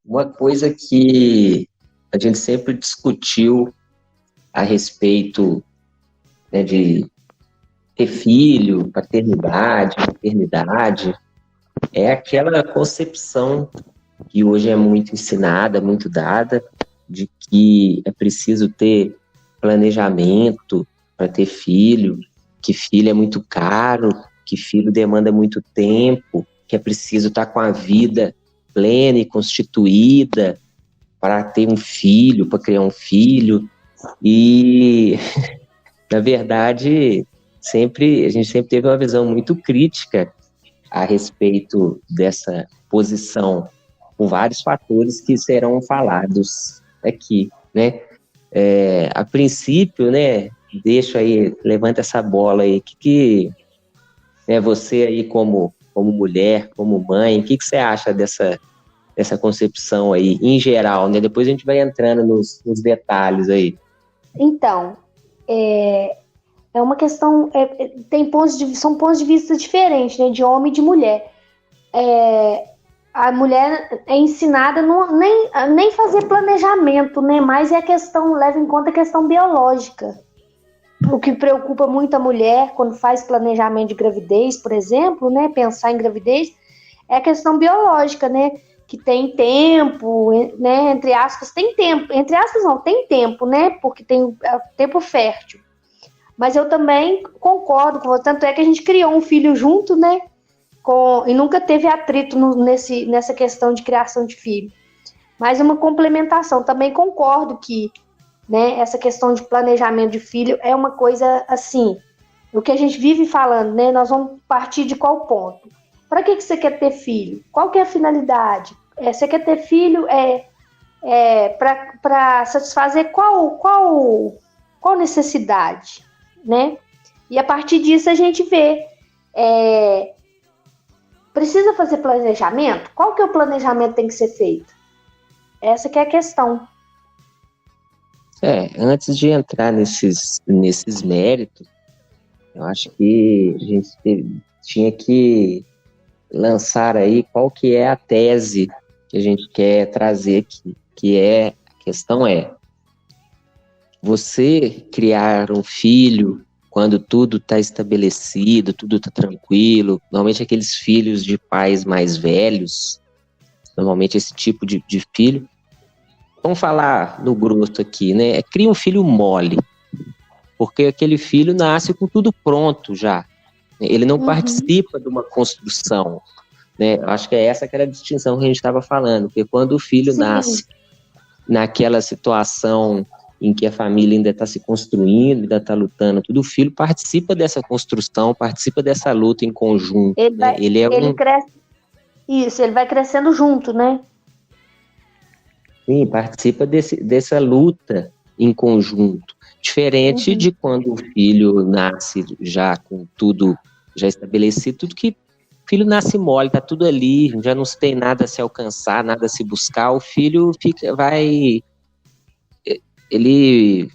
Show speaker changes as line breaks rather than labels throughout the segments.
Uma coisa que a gente sempre discutiu a respeito, né, de ter filho, paternidade, maternidade, é aquela concepção que hoje é muito ensinada, muito dada, de que é preciso ter planejamento para ter filho, que filho é muito caro, que filho demanda muito tempo, que é preciso estar com a vida plena e constituída para ter um filho, para criar um filho. E, na verdade, a gente sempre teve uma visão muito crítica a respeito dessa posição, com vários fatores que serão falados aqui, né? A princípio, né, levanta essa bola aí, né, você aí como mulher, como mãe, o que você acha dessa concepção aí, em geral, né? Depois a gente vai entrando nos detalhes aí.
Então, é uma questão, são pontos de vista diferentes, né, de homem e de mulher. A mulher é ensinada nem fazer planejamento, né, mas leva em conta a questão biológica. O que preocupa muito a mulher quando faz planejamento de gravidez, por exemplo, né, pensar em gravidez, é a questão biológica, né, que tem tempo, né, entre aspas, tem tempo, entre aspas não, tem tempo, né, porque tem tempo fértil. Mas eu também concordo com você, tanto é que a gente criou um filho junto, né, e nunca teve atrito nessa questão de criação de filho. Mas uma complementação, também concordo que, né, essa questão de planejamento de filho é uma coisa assim, o que a gente vive falando, né, nós vamos partir de qual ponto? Para que você quer ter filho? Qual que é a finalidade? Você quer ter filho para satisfazer qual necessidade, né? E a partir disso a gente vê, precisa fazer planejamento? Qual que é o planejamento que tem que ser feito? Essa que é a questão.
Antes de entrar nesses méritos, eu acho que a gente tinha que lançar aí qual que é a tese que a gente quer trazer aqui, a questão você criar um filho quando tudo está estabelecido, tudo está tranquilo, normalmente aqueles filhos de pais mais velhos, normalmente esse tipo de filho, vamos falar no grosso aqui, né? Cria um filho mole, porque aquele filho nasce com tudo pronto já. Ele não participa de uma construção, né? Eu acho que é essa que era a distinção que a gente estava falando, porque quando o filho nasce naquela situação em que a família ainda está se construindo, ainda está lutando, tudo, o filho participa dessa construção, participa dessa luta em conjunto. Ele
cresce. Isso, ele vai crescendo junto, né?
Sim, participa dessa luta em conjunto. Diferente de quando o filho nasce já com tudo já estabelecido, tudo que o filho nasce mole, tá tudo ali, já não se tem nada a se alcançar, nada a se buscar, o filho ele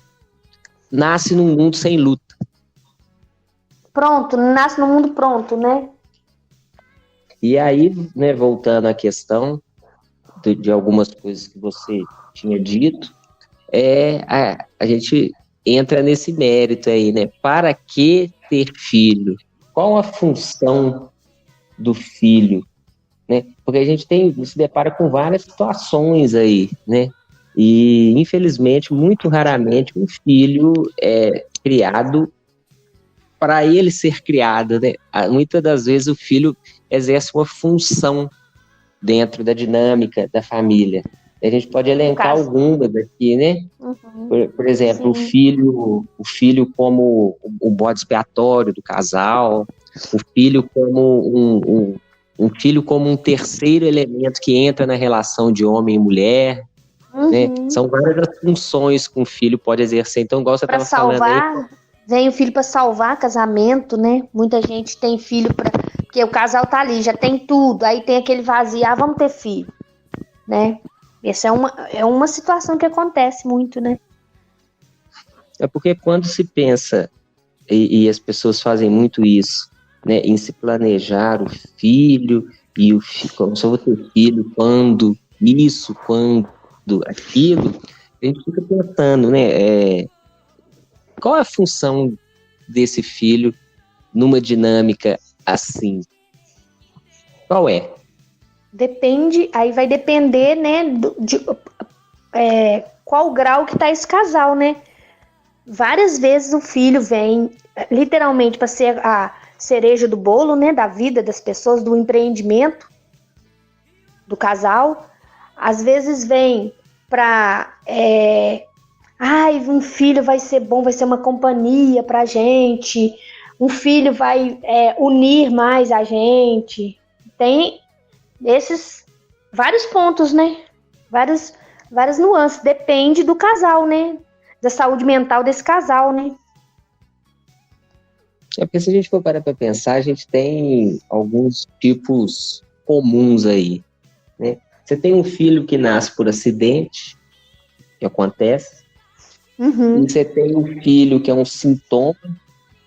nasce num mundo sem luta.
Pronto, nasce num mundo pronto, né?
E aí, né, voltando à questão de algumas coisas que você tinha dito, a gente entra nesse mérito aí, né? Para que ter filho? Qual a função do filho? Né? Porque a gente se depara com várias situações aí, né? E, infelizmente, muito raramente um filho é criado para ele ser criado, né? Muitas das vezes o filho exerce uma função dentro da dinâmica da família. A gente pode elencar algumas aqui, né? Por exemplo, o filho como o bode expiatório do casal, o filho como um filho como um terceiro elemento que entra na relação de homem e mulher, né? São várias as funções que um filho pode exercer. Então, igual você estava falando aí...
Vem o filho para salvar casamento, né? Muita gente tem filho porque o casal tá ali, já tem tudo, aí tem aquele vazio, vamos ter filho, né? Essa é uma situação que acontece muito, né?
É porque quando se pensa, e as pessoas fazem muito isso, né, em se planejar o filho, e como só vou ter filho, quando isso, quando aquilo, a gente fica pensando, né, qual é a função desse filho numa dinâmica assim? Qual é?
Depende, aí vai depender, né, qual grau que tá esse casal, né? Várias vezes o filho vem literalmente para ser a cereja do bolo, né, da vida das pessoas, do empreendimento do casal. Às vezes vem para um filho vai ser bom, vai ser uma companhia pra gente, um filho vai unir mais a gente. Tem esses vários pontos, né? Várias nuances, depende do casal, né? Da saúde mental desse casal, né?
Porque se a gente for parar para pensar, a gente tem alguns tipos comuns aí, né? Você tem um filho que nasce por acidente, que acontece, e você tem um filho que é um sintoma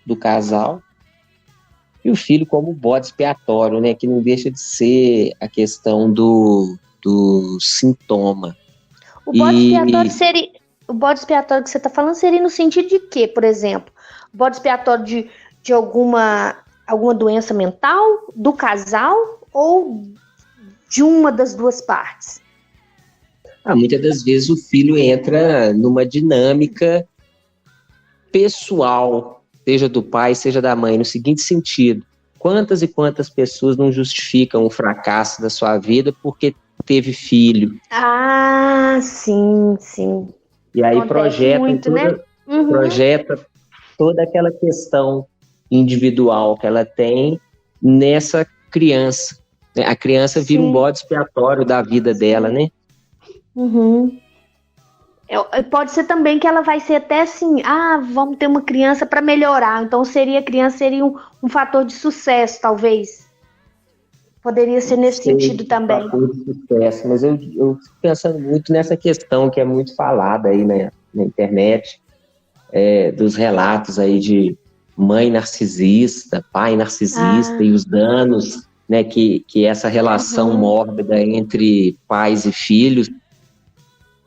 do casal, e o filho como bode expiatório, né? Que não deixa de ser a questão do sintoma.
O bode expiatório seria... O bode expiatório que você está falando seria no sentido de quê, por exemplo? O bode expiatório de alguma doença mental do casal ou de uma das duas partes?
Muitas das vezes o filho entra numa dinâmica pessoal, seja do pai, seja da mãe, no seguinte sentido: quantas e quantas pessoas não justificam o fracasso da sua vida porque teve filho?
Sim.
E aí
projeta
toda aquela questão individual que ela tem nessa criança. A criança vira um bode expiatório da vida dela, né?
Pode ser também que ela vai ser até assim, vamos ter uma criança para melhorar. Então a criança seria um fator de sucesso, talvez. Poderia ser nesse sentido também.
Fator de sucesso, mas eu fico pensando muito nessa questão que é muito falada aí na internet, dos relatos aí de mãe narcisista, pai narcisista e os danos, né, que essa relação mórbida entre pais e filhos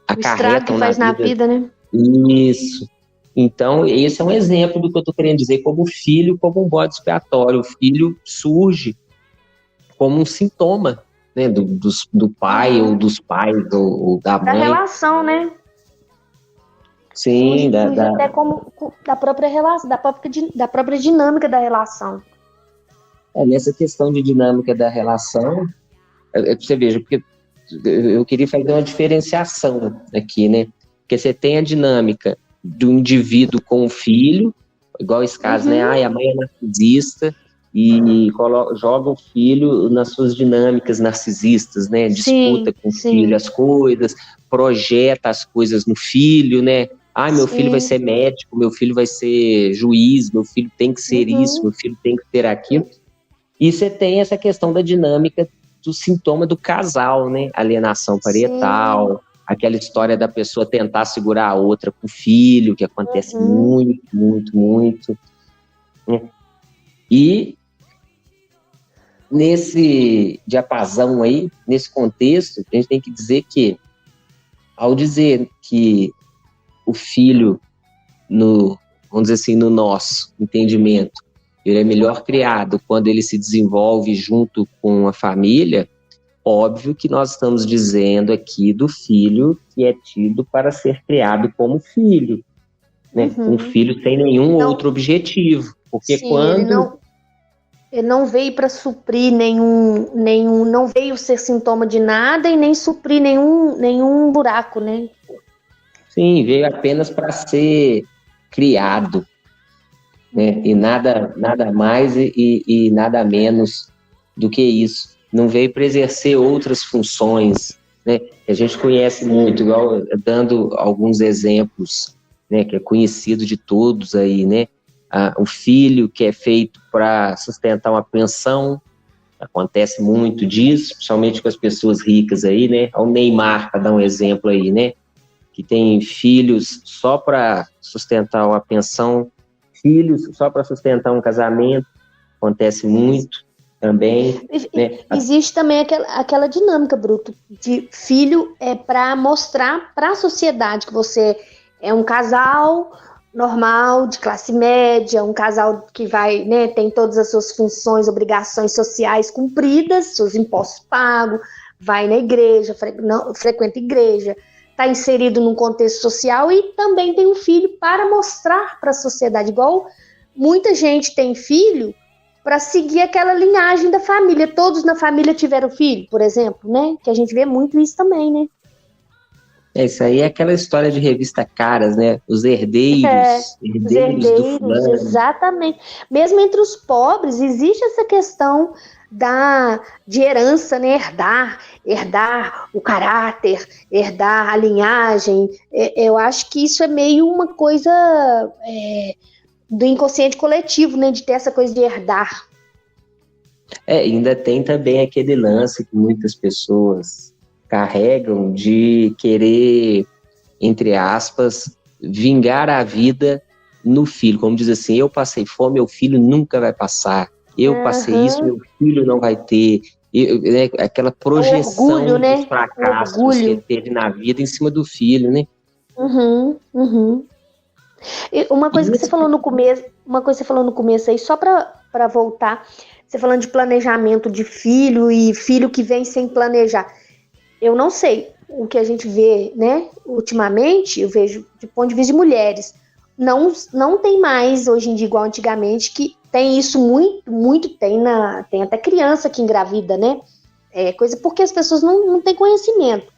acarretam
que faz na vida, né?
Isso. Então, esse é um exemplo do que eu estou querendo dizer, como o filho, como um bode expiatório. O filho surge como um sintoma, né, do pai ou dos pais ou da mãe.
Da relação, né?
Sim,
até como da própria relação, da própria dinâmica da relação.
Nessa questão de dinâmica da relação, você veja, porque eu queria fazer uma diferenciação aqui, né? Porque você tem a dinâmica do indivíduo com o filho, igual esse caso, né? A mãe é narcisista e joga o filho nas suas dinâmicas narcisistas, né? Disputa com o filho as coisas, projeta as coisas no filho, né? Meu filho vai ser médico, meu filho vai ser juiz, meu filho tem que ser isso, meu filho tem que ter aquilo. E você tem essa questão da dinâmica do sintoma do casal, né? Alienação parental, aquela história da pessoa tentar segurar a outra com o filho, que acontece muito. Né? E nesse diapasão aí, nesse contexto, a gente tem que dizer que, ao dizer que o filho, vamos dizer assim, no nosso entendimento, ele é melhor criado quando ele se desenvolve junto com a família, óbvio que nós estamos dizendo aqui do filho que é tido para ser criado como filho, né? Um filho sem nenhum outro objetivo, porque
ele não veio para suprir não veio ser sintoma de nada e nem suprir nenhum buraco, né?
Sim, veio apenas para ser criado, né? E nada mais e nada menos do que isso. Não veio para exercer outras funções, né? Que a gente conhece muito, igual dando alguns exemplos, né? Que é conhecido de todos aí, né? O filho que é feito para sustentar uma pensão, acontece muito disso, principalmente com as pessoas ricas aí, né? O Neymar, para dar um exemplo aí, né? Que tem filhos só para sustentar uma pensão, filhos só para sustentar um casamento, acontece muito também. Né?
Existe também aquela dinâmica, Bruto, de filho para mostrar para a sociedade que você é um casal normal, de classe média, um casal que vai, né, tem todas as suas funções, obrigações sociais cumpridas, seus impostos pagos, vai na igreja, frequenta igreja, está inserido num contexto social e também tem um filho para mostrar para a sociedade, igual muita gente tem filho para seguir aquela linhagem da família. Todos na família tiveram filho, por exemplo, né? Que a gente vê muito isso também, né?
Isso aí é aquela história de revista Caras, né? Os herdeiros,
os herdeiros, exatamente. Mesmo entre os pobres, existe essa questão de herança, né? Herdar o caráter, herdar a linhagem. Eu acho que isso é meio uma coisa do inconsciente coletivo, né? De ter essa coisa de herdar.
Ainda tem também aquele lance que muitas pessoas carregam de querer, entre aspas, vingar a vida no filho. Como diz assim, eu passei fome, meu filho nunca vai passar. Eu passei isso, meu filho não vai ter. Né, aquela projeção
orgulho, né?
dos fracassos que ele teve na vida em cima do filho, né?
E uma coisa que você falou no começo aí, só para voltar, você falando de planejamento de filho e filho que vem sem planejar. Eu não sei, o que a gente vê, né, ultimamente, eu vejo de ponto de vista de mulheres, não tem mais hoje em dia igual antigamente, que tem isso muito, tem até criança que engravida, né, coisa porque as pessoas não têm conhecimento,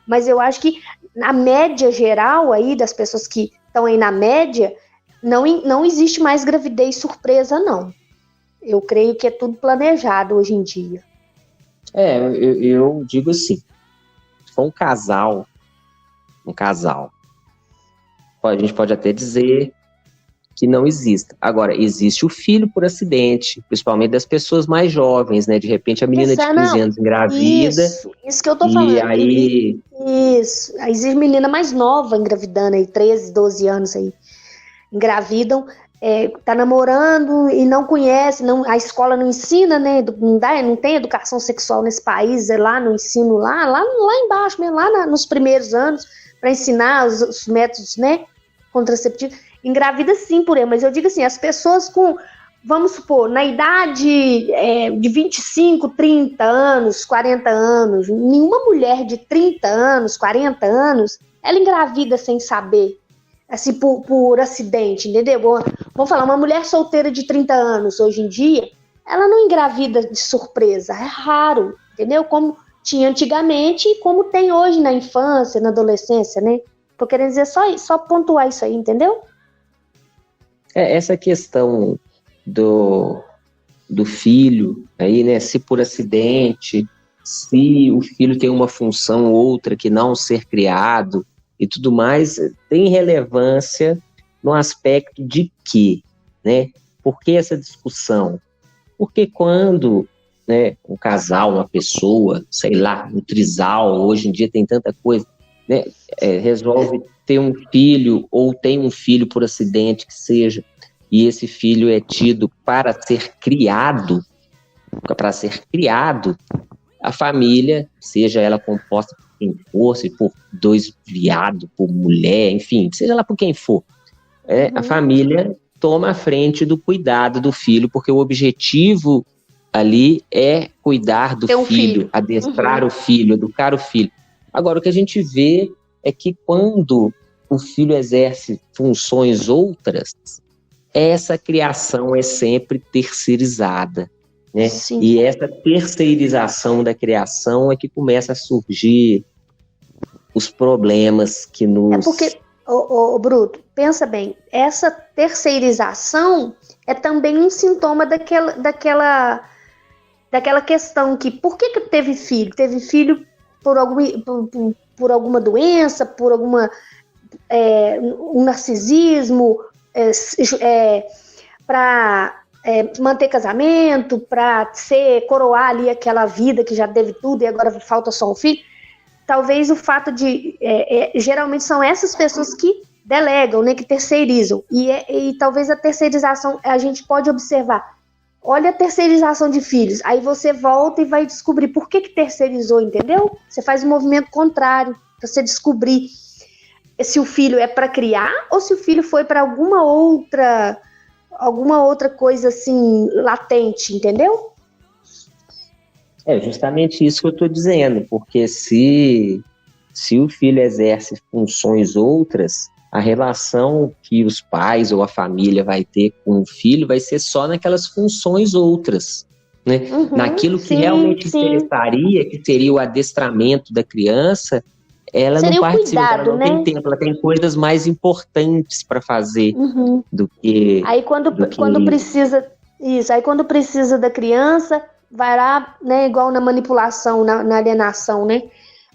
mas eu acho que na média geral aí, das pessoas que estão aí na média, não existe mais gravidez surpresa, não. Eu creio que é tudo planejado hoje em dia.
Eu digo assim, se for um casal, a gente pode até dizer que não existe. Agora, existe o filho por acidente, principalmente das pessoas mais jovens, né? De repente a menina de 15 anos engravida.
Isso que eu tô falando.
E aí...
Isso. Aí existe menina mais nova engravidando aí, 13, 12 anos aí. Engravidam, tá namorando e não conhece, a escola não ensina, né? Não tem educação sexual nesse país, lá no ensino, lá embaixo mesmo, lá nos primeiros anos, para ensinar os métodos, né, contraceptivos. Engravida sim por ele, mas eu digo assim, as pessoas com, vamos supor, na idade de 25, 30 anos, 40 anos, nenhuma mulher de 30 anos, 40 anos, ela engravida sem saber, assim, por acidente, entendeu? Vamos falar, uma mulher solteira de 30 anos, hoje em dia, ela não engravida de surpresa, é raro, entendeu? Como tinha antigamente e como tem hoje na infância, na adolescência, né? Tô querendo dizer só pontuar isso aí, entendeu?
Essa questão do filho, aí, né, se por acidente, se o filho tem uma função ou outra que não ser criado e tudo mais, tem relevância no aspecto de que, né, por que essa discussão? Porque quando, né, um casal, uma pessoa, sei lá, um trisal, hoje em dia tem tanta coisa, né, resolve ter um filho ou tem um filho por acidente que seja, e esse filho é tido para ser criado, a família, seja ela composta por quem for, se por dois viados, por mulher, enfim, seja lá por quem for, a família toma a frente do cuidado do filho, porque o objetivo ali é cuidar do filho, adestrar o filho, educar o filho. Agora, o que a gente vê é que quando o filho exerce funções outras, essa criação é sempre terceirizada, né?
Sim.
E essa terceirização da criação é que começa a surgir os problemas que nos...
É porque, Bruto, pensa bem, essa terceirização é também um sintoma daquela questão que, por que teve filho? Teve filho por alguma doença, por alguma um narcisismo, para manter casamento, para coroar ali aquela vida que já teve tudo e agora falta só um filho. Talvez o fato de... geralmente são essas pessoas que delegam, né, que terceirizam. E talvez a terceirização, a gente pode observar, olha a terceirização de filhos. Aí você volta e vai descobrir por que terceirizou, entendeu? Você faz um movimento contrário, para você descobrir se o filho é para criar ou se o filho foi para alguma outra coisa assim, latente, entendeu?
É justamente isso que eu estou dizendo, porque se o filho exerce funções outras, a relação que os pais ou a família vai ter com o filho vai ser só naquelas funções outras, né? Naquilo que realmente interessaria, que seria o adestramento da criança, ela seria não participa, cuidado, ela não tem tempo, ela tem coisas mais importantes para fazer do que...
Aí quando precisa, isso, aí quando precisa da criança, vai lá, né, igual na manipulação, na alienação, né?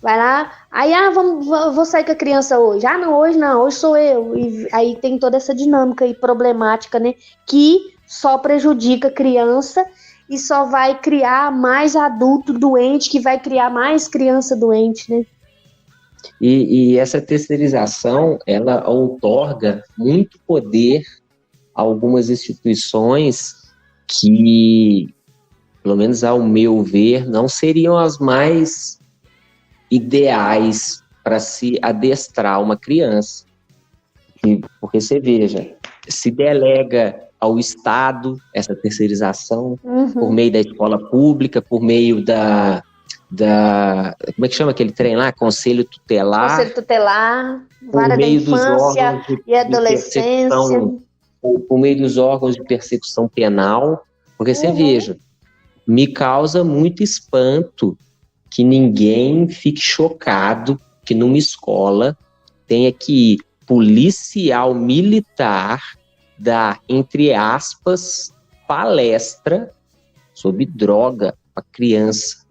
Vai lá, aí, vou sair com a criança hoje. Não, hoje sou eu. E aí tem toda essa dinâmica e problemática, né? Que só prejudica a criança e só vai criar mais adulto doente, que vai criar mais criança doente, né?
E essa terceirização, ela outorga muito poder a algumas instituições que, pelo menos ao meu ver, não seriam as mais ideais para se adestrar uma criança. Porque você veja, se delega ao Estado essa terceirização por meio da escola pública, por meio da como é que chama aquele trem lá? Conselho tutelar,
vara da infância e adolescência,
por meio dos órgãos de persecução penal, porque você veja, me causa muito espanto que ninguém fique chocado que numa escola tenha que ir policial militar dar, entre aspas, palestra sobre droga para criança.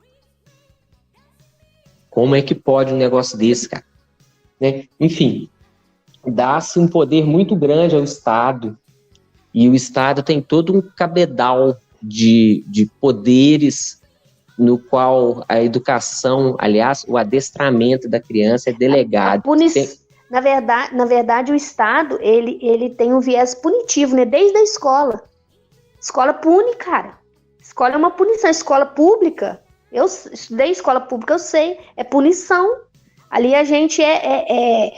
Como é que pode um negócio desse, cara? Né? Enfim, dá-se um poder muito grande ao Estado, e o Estado tem todo um cabedal de poderes no qual a educação, aliás, o adestramento da criança é delegado.
Na verdade, o Estado, ele tem um viés punitivo, né? Desde a escola. Escola pune, cara. Escola é uma punição. Escola pública, eu estudei escola pública, eu sei, é punição. Ali a gente é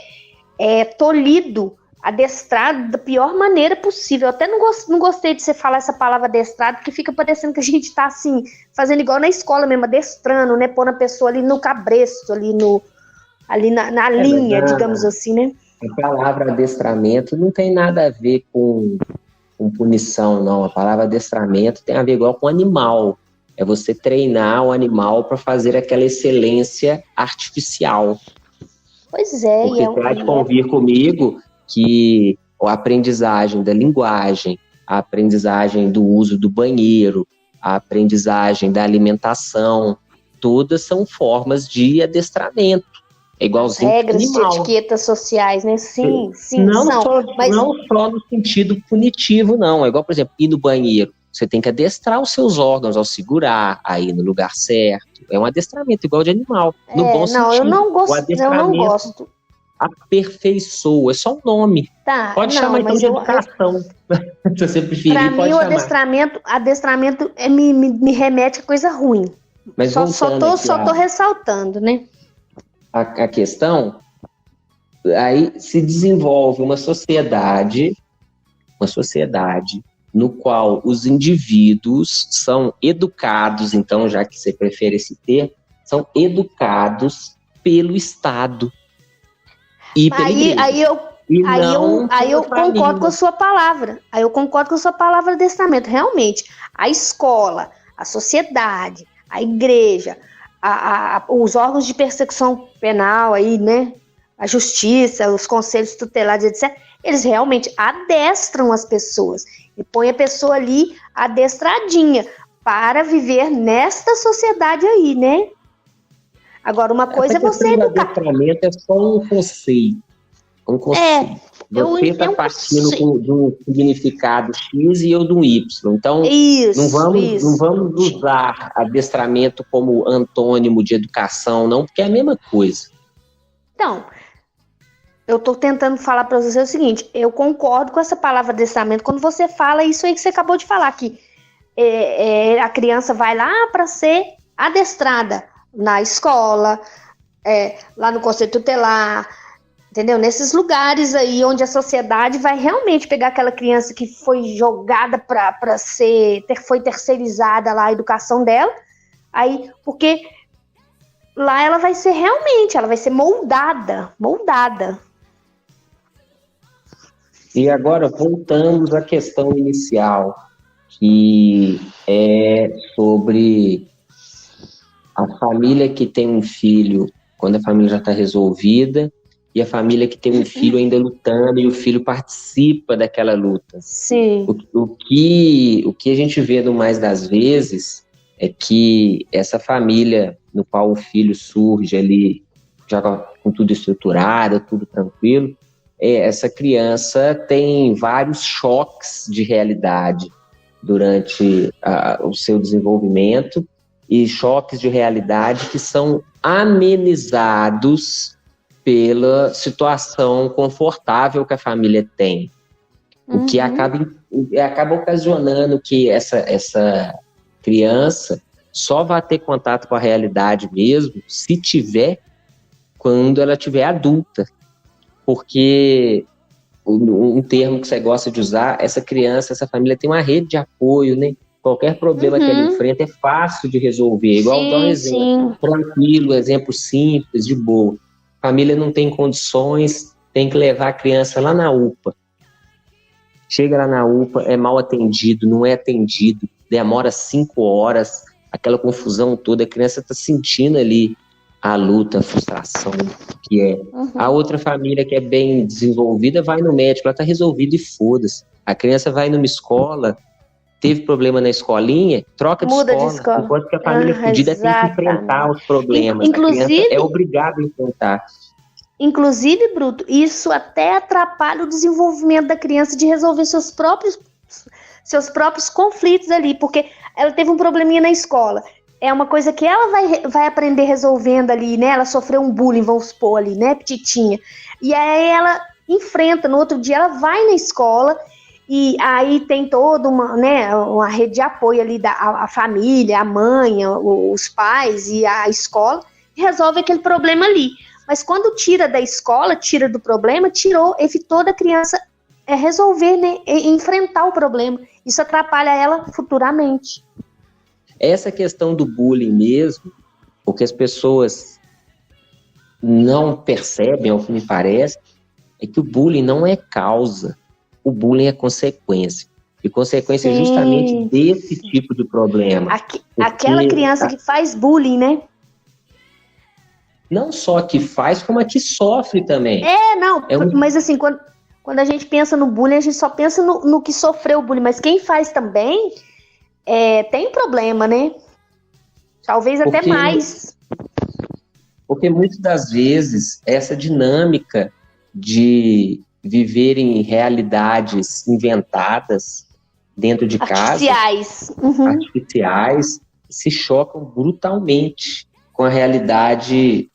tolhido, adestrado da pior maneira possível. Eu até não gostei de você falar essa palavra adestrado, porque fica parecendo que a gente tá assim, fazendo igual na escola mesmo, adestrando, né? Pondo a pessoa ali no cabresto, ali na linha, digamos assim, né?
A palavra adestramento não tem nada a ver com punição, não. A palavra adestramento tem a ver igual com animal. É você treinar o animal para fazer aquela excelência artificial.
Pois é.
Porque você vai convir comigo que a aprendizagem da linguagem, a aprendizagem do uso do banheiro, a aprendizagem da alimentação, todas são formas de adestramento. É igualzinho
regras
animal.
De etiquetas sociais, né? Sim,
não
são.
Não só no sentido punitivo, não. É igual, por exemplo, ir no banheiro. Você tem que adestrar os seus órgãos ao segurar, a ir no lugar certo. É um adestramento igual de animal. No bom sentido.
Eu não gosto.
Aperfeiçoa, é só um nome.
Tá,
pode chamar então de educação. Se você preferir,
pra mim, o adestramento me remete a coisa ruim.
Mas
só tô ressaltando, né?
A questão, aí se desenvolve uma sociedade no qual os indivíduos são educados, então, já que você prefere esse termo, são educados pelo Estado e pela igreja.
Aí eu concordo com a sua palavra. Aí eu concordo com a sua palavra adestramento. Realmente, a escola, a sociedade, a igreja, os órgãos de persecução penal aí, né? A justiça, os conselhos tutelares, etc. Eles realmente adestram as pessoas e põem a pessoa ali adestradinha para viver nesta sociedade aí, né? Agora, uma coisa é você educar.
Adestramento é só um conceito. Você está partindo de um significado X e eu de um Y. Então, não vamos usar adestramento como antônimo de educação, não, porque é a mesma coisa.
Então, eu estou tentando falar para você o seguinte, eu concordo com essa palavra adestramento quando você fala isso aí que você acabou de falar, que a criança vai lá para ser adestrada na escola, lá no conselho tutelar, entendeu? Nesses lugares aí onde a sociedade vai realmente pegar aquela criança que foi jogada para foi terceirizada lá a educação dela, aí, porque lá ela vai ser moldada.
E agora voltamos à questão inicial, que é sobre a família que tem um filho, quando a família já está resolvida, e a família que tem um filho ainda lutando e o filho participa daquela luta.
Sim.
O que a gente vê no mais das vezes é que essa família no qual o filho surge ali, já com tudo estruturado, tudo tranquilo, essa criança tem vários choques de realidade durante o seu desenvolvimento, e choques de realidade que são amenizados pela situação confortável que a família tem. O que acaba ocasionando que essa criança só vai ter contato com a realidade mesmo se tiver, quando ela tiver adulta. Porque um termo que você gosta de usar, essa criança, essa família tem uma rede de apoio, né? Qualquer problema que ela enfrenta é fácil de resolver. Igual dar um exemplo tranquilo, exemplo simples, de boa. A família não tem condições, tem que levar a criança lá na UPA. Chega lá na UPA, é mal atendido, não é atendido, demora 5 horas, aquela confusão toda, a criança está sentindo ali a luta, a frustração que é. A outra família que é bem desenvolvida vai no médico, ela está resolvida e foda-se. A criança vai numa escola, teve problema na escolinha, troca de escola. Enquanto que a família fodida tem que enfrentar os problemas.
Inclusive,
a criança é obrigada a enfrentar.
Inclusive, Bruto, isso até atrapalha o desenvolvimento da criança de resolver seus próprios conflitos ali, porque ela teve um probleminha na escola. É uma coisa que ela vai aprender resolvendo ali, né? Ela sofreu um bullying, vamos supor ali, né, petitinha. E aí ela enfrenta, no outro dia ela vai na escola, e aí tem toda uma rede de apoio ali, a família, a mãe, os pais e a escola, e resolve aquele problema ali. Mas quando tira da escola, tira do problema, evitou da criança resolver, né, enfrentar o problema. Isso atrapalha ela futuramente.
Essa questão do bullying mesmo, o que as pessoas não percebem, ao que me parece, é que o bullying não é causa. O bullying é consequência. E consequência justamente desse tipo de problema.
Aquela criança que faz bullying, né?
Não só que faz, como a que sofre também.
Mas assim, quando a gente pensa no bullying, a gente só pensa no que sofreu o bullying. Mas quem faz também tem problema, né? Talvez até mais.
Porque muitas das vezes essa dinâmica de viver em realidades inventadas dentro de casa, artificiais, se chocam brutalmente com a realidade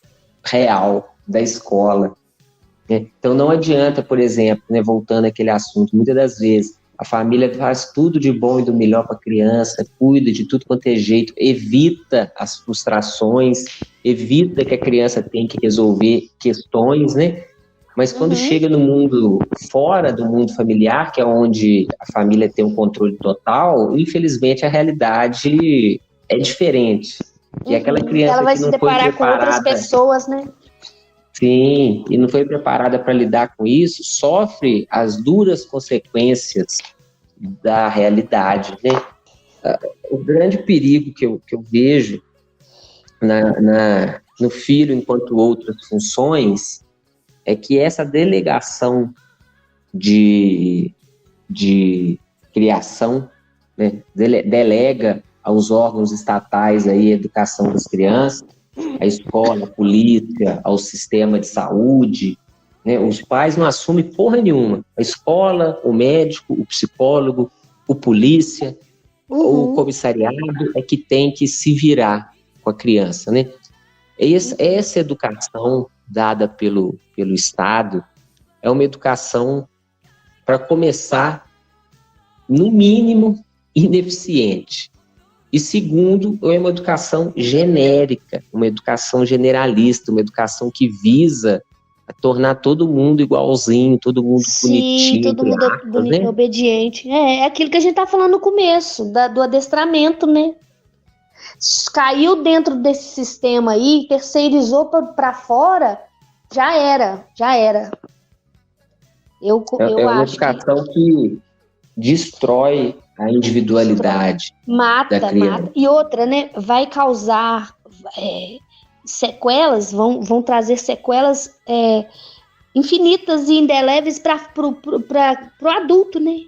real da escola. Então não adianta, por exemplo, voltando àquele assunto, muitas das vezes a família faz tudo de bom e do melhor para a criança, cuida de tudo quanto é jeito, evita as frustrações, evita que a criança tenha que resolver questões, né? Mas quando chega no mundo fora do mundo familiar, que é onde a família tem um controle total, infelizmente a realidade é diferente. E aquela criança
ela vai
que não
se deparar
foi preparada,
com outras pessoas, né?
Sim, e não foi preparada para lidar com isso, sofre as duras consequências da realidade, né? O grande perigo que eu vejo no filho enquanto outras funções é que essa delegação de criação, né, delega aos órgãos estatais aí, a educação das crianças, a escola, a polícia, ao sistema de saúde, né? Os pais não assumem porra nenhuma. A escola, o médico, o psicólogo, o polícia, o comissariado é que tem que se virar com a criança, né? Essa educação dada pelo Estado é uma educação para começar, no mínimo, ineficiente. E segundo, é uma educação genérica, uma educação generalista, uma educação que visa tornar todo mundo igualzinho, todo mundo bonitinho.
Sim, todo mundo bonito, né? Obediente. É aquilo que a gente tá falando no começo, do adestramento, né? Caiu dentro desse sistema aí, terceirizou para fora, já era. Eu
uma
acho
educação que destrói a individualidade da criança.
Mata. E outra, né? Vai causar sequelas, vão trazer sequelas infinitas e indeléveis para o adulto, né?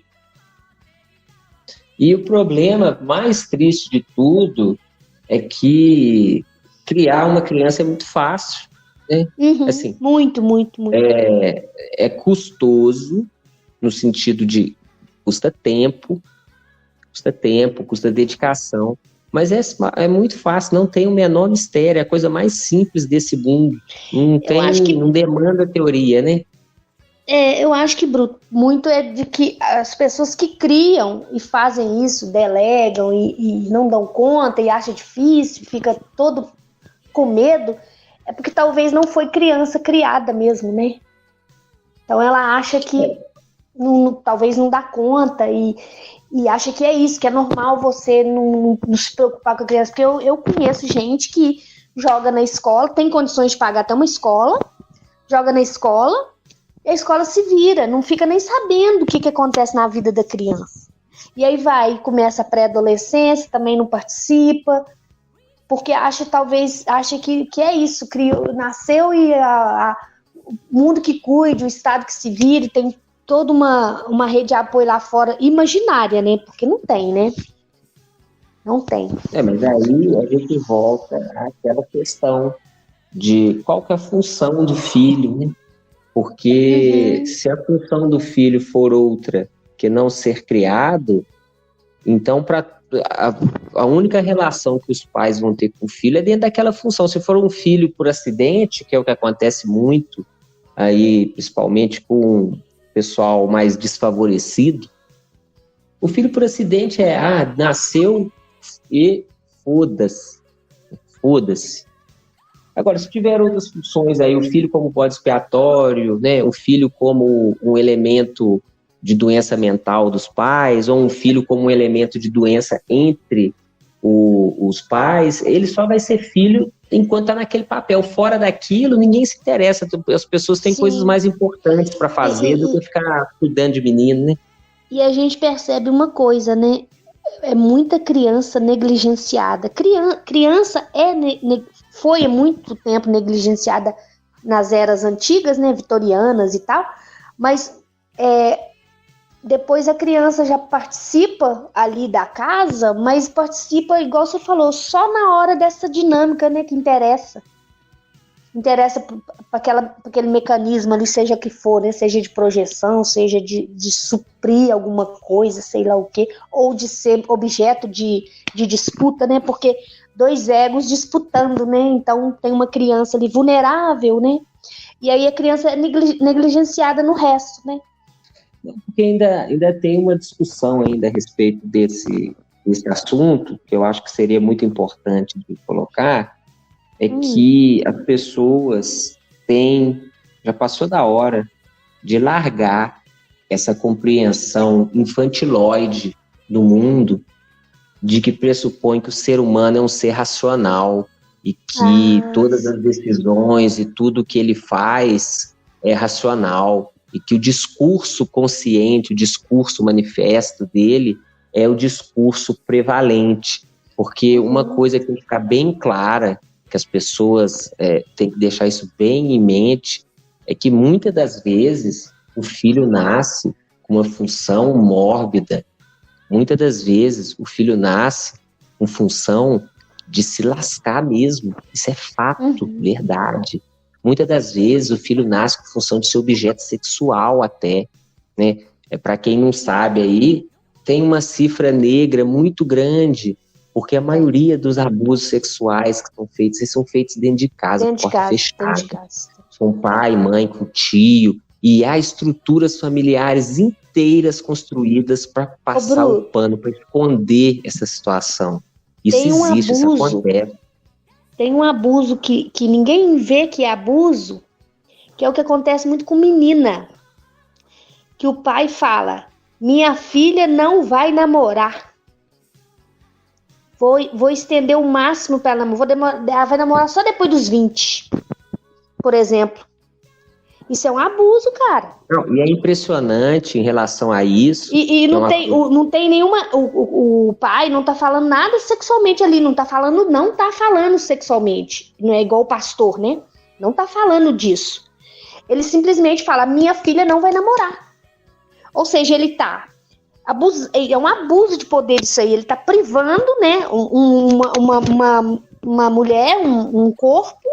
E o problema mais triste de tudo é que criar uma criança é muito fácil, né?
Assim, muito.
É custoso, no sentido de custa tempo, custa dedicação, mas é muito fácil, não tem o menor mistério, é a coisa mais simples desse mundo, não demanda teoria, né?
Eu acho que, Bruto, muito é de que as pessoas que criam e fazem isso, delegam e não dão conta e acham difícil, fica todo com medo, é porque talvez não foi criança criada mesmo, né? Então ela acha que talvez não dá conta e acha que é isso, que é normal você não se preocupar com a criança, porque eu conheço gente que joga na escola, tem condições de pagar até uma escola, joga na escola, e a escola se vira, não fica nem sabendo o que acontece na vida da criança. E aí começa a pré-adolescência, também não participa, porque acha que é isso, nasceu e o mundo que cuide, o Estado que se vire, tem toda uma rede de apoio lá fora, imaginária, né? Porque não tem, né? Não tem.
Mas aí a gente volta àquela questão de qual que é a função do filho, né? Porque se a função do filho for outra que não ser criado, então a única relação que os pais vão ter com o filho é dentro daquela função. Se for um filho por acidente, que é o que acontece muito, aí principalmente com o pessoal mais desfavorecido, o filho por acidente nasceu e foda-se. Agora, se tiver outras funções aí, o filho como bode expiatório, né, o filho como um elemento de doença mental dos pais, ou um filho como um elemento de doença entre os pais, ele só vai ser filho enquanto está naquele papel. Fora daquilo, ninguém se interessa. As pessoas têm coisas mais importantes para fazer do que ficar cuidando de menino, né?
E a gente percebe uma coisa, né? É muita criança negligenciada. Criança foi há muito tempo negligenciada nas eras antigas, né, vitorianas e tal, mas depois a criança já participa ali da casa, mas participa, igual você falou, só na hora dessa dinâmica, né, que interessa para aquele mecanismo ali, seja que for, né, seja de projeção, seja de suprir alguma coisa, sei lá o quê, ou de ser objeto de disputa, né, porque dois egos disputando, né, então tem uma criança ali vulnerável, né, e aí a criança é negligenciada no resto, né.
Porque ainda tem uma discussão ainda a respeito desse assunto, que eu acho que seria muito importante de colocar, é que as pessoas já passou da hora de largar essa compreensão infantiloide do mundo, de que pressupõe que o ser humano é um ser racional e que todas as decisões e tudo que ele faz é racional, e que o discurso consciente, o discurso manifesto dele é o discurso prevalente, porque uma coisa que tem que ficar bem clara, que as pessoas têm que deixar isso bem em mente, é que muitas das vezes o filho nasce com uma função mórbida, muitas das vezes o filho nasce com função de se lascar mesmo, isso é fato, verdade. Muitas das vezes o filho nasce com função de ser objeto sexual até, né? Para quem não sabe aí, tem uma cifra negra muito grande, porque a maioria dos abusos sexuais que são feitos dentro de casa, porta fechada, com pai, mãe, com tio, e há estruturas familiares inteiras construídas para passar o pano, para esconder essa situação. Isso existe, isso acontece.
Tem um abuso que ninguém vê que é abuso, que é o que acontece muito com menina. Que o pai fala, minha filha não vai namorar. Vou estender o máximo para ela namorar. Ela vai namorar só depois dos 20, por exemplo. Isso é um abuso, cara.
Não, e é impressionante em relação a isso.
E não tem nenhuma... O pai não tá falando nada sexualmente ali. Não tá falando sexualmente. Não é igual o pastor, né? Não tá falando disso. Ele simplesmente fala, minha filha não vai namorar. Ou seja, ele tá... é um abuso de poder isso aí. Ele tá privando, né? Uma mulher, um corpo,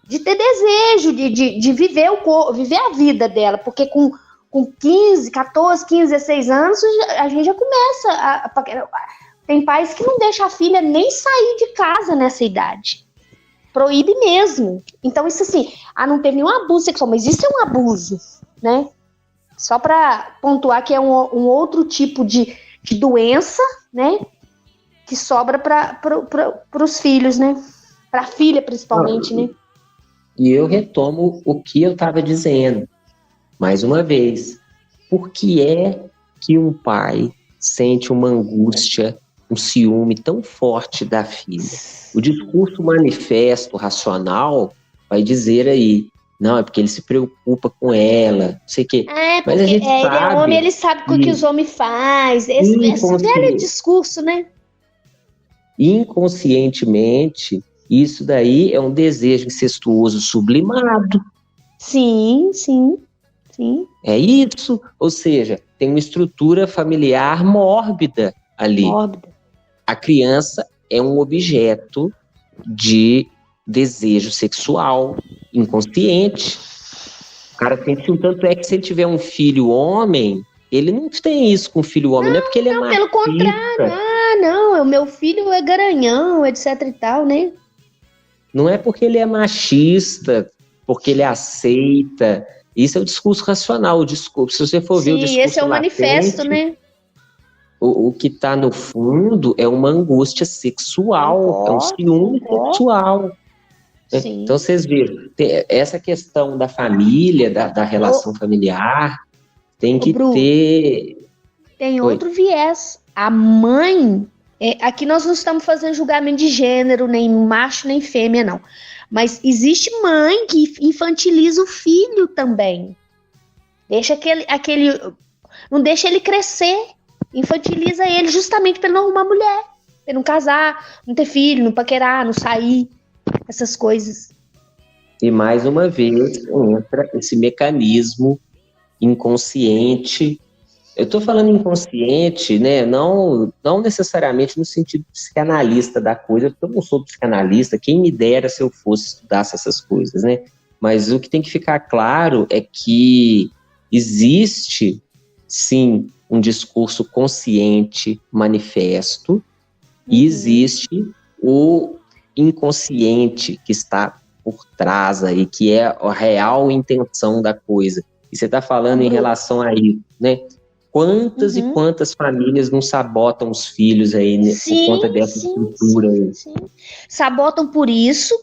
de ter desejo, de viver viver a vida dela, porque com 14, 15, 16 anos, a gente já começa tem pais que não deixam a filha nem sair de casa nessa idade. Proíbe mesmo. Então, isso assim, não teve nenhum abuso sexual, mas isso é um abuso, né? Só para pontuar que é um outro tipo de doença, né? Que sobra para os filhos, né? Para a filha, principalmente, né?
E eu retomo o que eu estava dizendo, mais uma vez. Por que é que um pai sente uma angústia, um ciúme tão forte da filha? O discurso manifesto, racional, vai dizer aí, não, é porque ele se preocupa com ela, não sei o quê.
Mas a gente sabe, ele é homem, ele sabe o que os homens fazem. Esse velho discurso, né?
Inconscientemente, isso daí é um desejo incestuoso sublimado.
Sim.
É isso. Ou seja, tem uma estrutura familiar mórbida ali. A criança é um objeto de desejo sexual inconsciente. O cara sente tanto é que se ele tiver um filho homem, ele não tem isso com o filho homem, não é porque ele é machista.
Pelo contrário. O meu filho é garanhão, etc e tal, né?
Não é porque ele é machista, porque ele aceita. Isso é o discurso racional, o discurso. Se você for ver o discurso
esse é o manifesto, né?
O que está no fundo é uma angústia sexual, é um ciúme sexual.
Sim.
Então, vocês viram, essa questão da família, da relação familiar, tem que
Bruno,
ter...
Tem outro viés. A mãe... aqui nós não estamos fazendo julgamento de gênero, nem macho, nem fêmea, não. Mas existe mãe que infantiliza o filho também. Deixa não deixa ele crescer. Infantiliza ele justamente para ele não arrumar mulher. Para ele não casar, não ter filho, não paquerar, não sair. Essas coisas.
E mais uma vez entra esse mecanismo inconsciente. Eu estou falando inconsciente, né? Não necessariamente no sentido psicanalista da coisa, porque eu não sou psicanalista, quem me dera se eu fosse estudasse essas coisas, né? Mas o que tem que ficar claro é que existe, sim, um discurso consciente, manifesto, e existe o inconsciente que está por trás aí, que é a real intenção da coisa. E você está falando em relação a isso, né? Quantas e quantas famílias não sabotam os filhos aí, né, por conta dessa estrutura aí?
Sim. Sabotam por isso,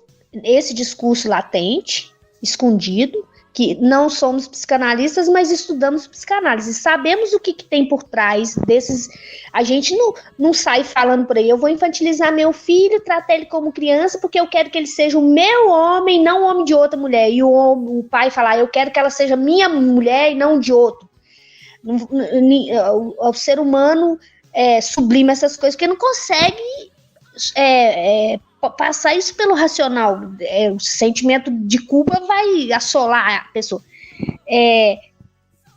esse discurso latente, escondido, que não somos psicanalistas, mas estudamos psicanálise. Sabemos o que tem por trás desses... A gente não sai falando por aí, eu vou infantilizar meu filho, tratar ele como criança, porque eu quero que ele seja o meu homem, não o homem de outra mulher. E o pai falar, eu quero que ela seja minha mulher e não de outro. O ser humano sublima essas coisas, porque não consegue passar isso pelo racional. O sentimento de culpa vai assolar a pessoa.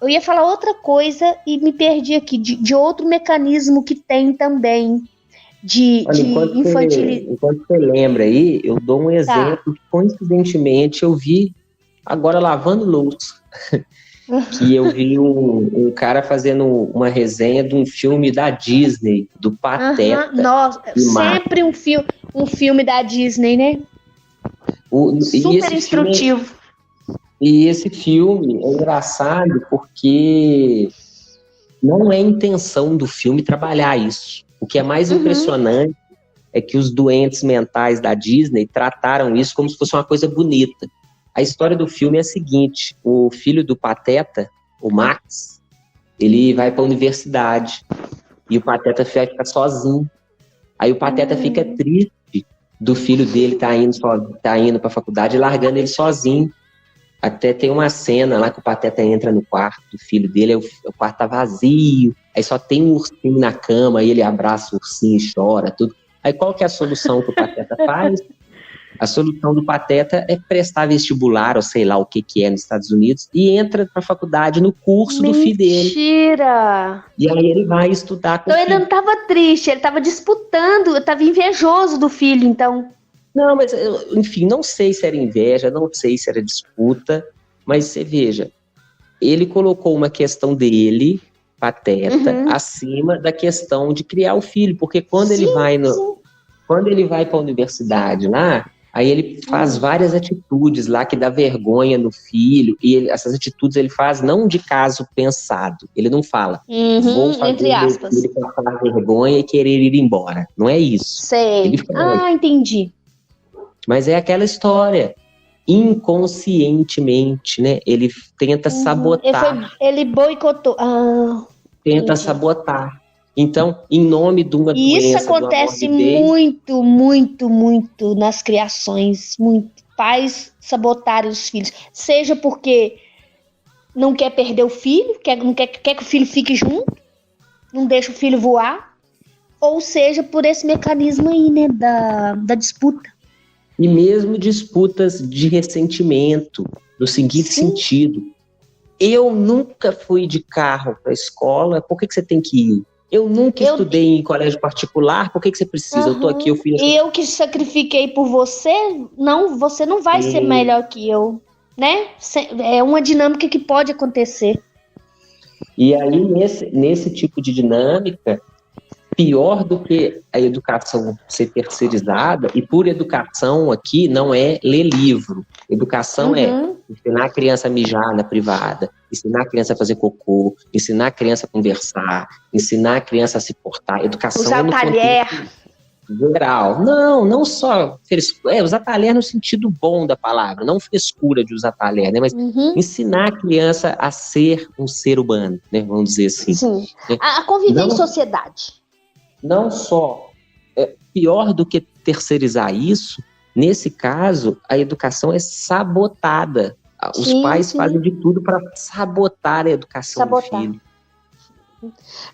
Eu ia falar outra coisa e me perdi aqui, de outro mecanismo que tem também de infantilidade.
Enquanto você lembra aí, eu dou um exemplo que coincidentemente eu vi agora lavando louça. Que eu vi um cara fazendo uma resenha de um filme da Disney, do Pateta.
Nossa, sempre um filme da Disney, né? Super instrutivo.
E esse filme é engraçado porque não é intenção do filme trabalhar isso. O que é mais impressionante é que os doentes mentais da Disney trataram isso como se fosse uma coisa bonita. A história do filme é a seguinte: o filho do Pateta, o Max, ele vai para a universidade e o Pateta vai ficar sozinho. Aí o Pateta fica triste do filho dele tá indo para a faculdade e largando ele sozinho. Até tem uma cena lá que o Pateta entra no quarto do filho dele, o quarto tá vazio, aí só tem um ursinho na cama, aí ele abraça o ursinho e chora, tudo. Aí qual que é a solução que o Pateta faz? A solução do Pateta é prestar vestibular, ou sei lá o que é nos Estados Unidos, e entra pra faculdade no curso do filho dele.
Mentira!
E aí ele vai estudar com
então
o filho.
ele não tava triste, ele tava disputando, tava invejoso do filho, então.
Não, mas, enfim, não sei se era inveja, não sei se era disputa, mas você veja, ele colocou uma questão dele, Pateta, acima da questão de criar o filho, porque quando ele vai para a universidade lá, aí ele faz várias atitudes lá que dá vergonha no filho, e essas atitudes ele faz não de caso pensado, ele não fala, vou fazer
entre aspas,
ele passar vergonha e querer ir embora, não é isso.
Sei.
Ele fala,
Entendi.
mas é aquela história, inconscientemente, né? Ele tenta sabotar.
Ele boicotou.
Tenta sabotar. Então, em nome de uma doença...
E isso acontece muito, muito, muito nas criações. Muito. Pais sabotarem os filhos. Seja porque não quer perder o filho, quer que o filho fique junto, não deixa o filho voar, ou seja por esse mecanismo aí, né, da disputa.
E mesmo disputas de ressentimento, no seguinte sentido. Eu nunca fui de carro para a escola, por que você tem que ir? Eu nunca estudei em colégio particular, por que você precisa? Eu tô aqui, eu fiz...
Eu que sacrifiquei por você, você não vai ser melhor que eu, né? É uma dinâmica que pode acontecer.
E aí, nesse tipo de dinâmica, pior do que a educação ser terceirizada, e por educação aqui não é ler livro. Educação é ensinar a criança a mijar na privada, ensinar a criança a fazer cocô, ensinar a criança a conversar, ensinar a criança a se portar. Educação
usar talher.
Geral. Não só usar talher no sentido bom da palavra, não frescura de usar talher, né? Mas ensinar a criança a ser um ser humano, né? Vamos dizer assim.
Sim. A conviver em sociedade.
Não só pior do que terceirizar isso, nesse caso, a educação é sabotada. Os pais fazem de tudo para sabotar a educação do filho.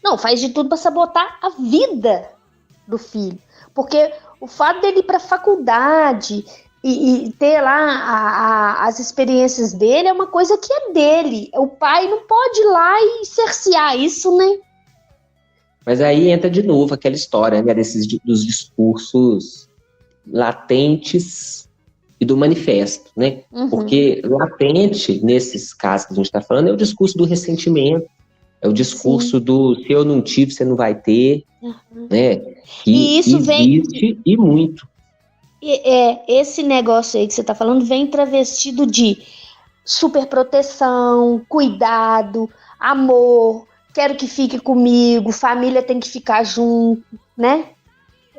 Não, faz de tudo para sabotar a vida do filho. Porque o fato dele ir para a faculdade e ter lá as experiências dele é uma coisa que é dele. O pai não pode ir lá e cercear isso, né?
Mas aí entra de novo aquela história, né, dos discursos latentes e do manifesto, né? Porque latente, nesses casos que a gente está falando, é o discurso do ressentimento, é o discurso do se eu não tive, você não vai ter, né?
E isso
existe e muito.
Esse negócio aí que você está falando vem travestido de superproteção, cuidado, amor, quero que fique comigo, família tem que ficar junto, né?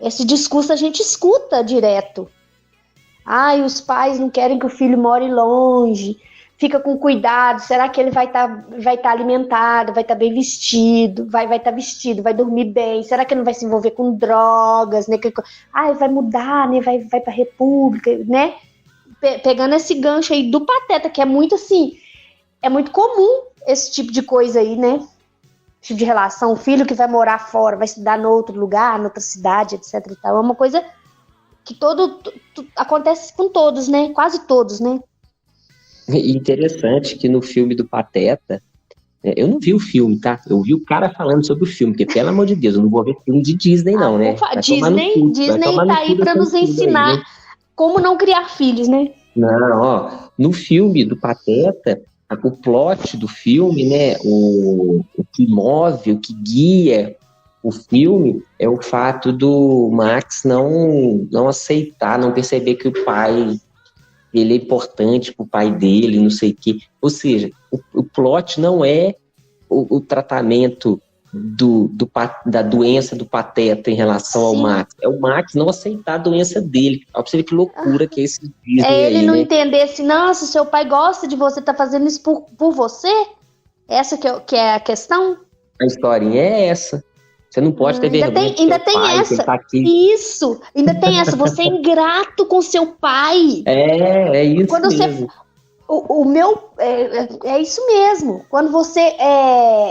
Esse discurso a gente escuta direto. Os pais não querem que o filho more longe, fica com cuidado, será que ele vai tá alimentado, vai estar bem vestido, vai estar vestido, vai dormir bem, será que ele não vai se envolver com drogas, né? Vai mudar, né? Vai pra república, né? Pegando esse gancho aí do Pateta, que é muito assim, é muito comum esse tipo de coisa aí, né? Tipo de relação, o filho que vai morar fora, vai estudar em outro lugar, em outra cidade, etc e tal. É uma coisa que acontece com todos, né? Quase todos, né?
Interessante que no filme do Pateta, eu não vi o filme, tá? Eu vi o cara falando sobre o filme, porque, pelo amor de Deus, eu não vou ver filme de Disney, não, né?
Disney tá aí pra nos ensinar, né? Como não criar filhos, né?
Não, no filme do Pateta, o plot do filme, né, o que move, o que guia o filme é o fato do Max não aceitar, não perceber que o pai, ele é importante pro pai dele, não sei o quê. Ou seja, o plot não é o tratamento da doença do Pateta em relação ao Max. É o Max não aceitar a doença dele. Pra você ver que loucura que é esse Disney
É ele
aí,
não
né?
entender assim, nossa, seu pai gosta de você, tá fazendo isso por você? Essa que é a questão?
A historinha é essa. Você não pode ter
Ainda
vergonha do
ainda
seu
tem
pai, que ele
essa.
tá aqui.
Isso, ainda tem essa. Você é ingrato com seu pai.
É isso
Quando você
mesmo.
o meu é isso mesmo. Quando você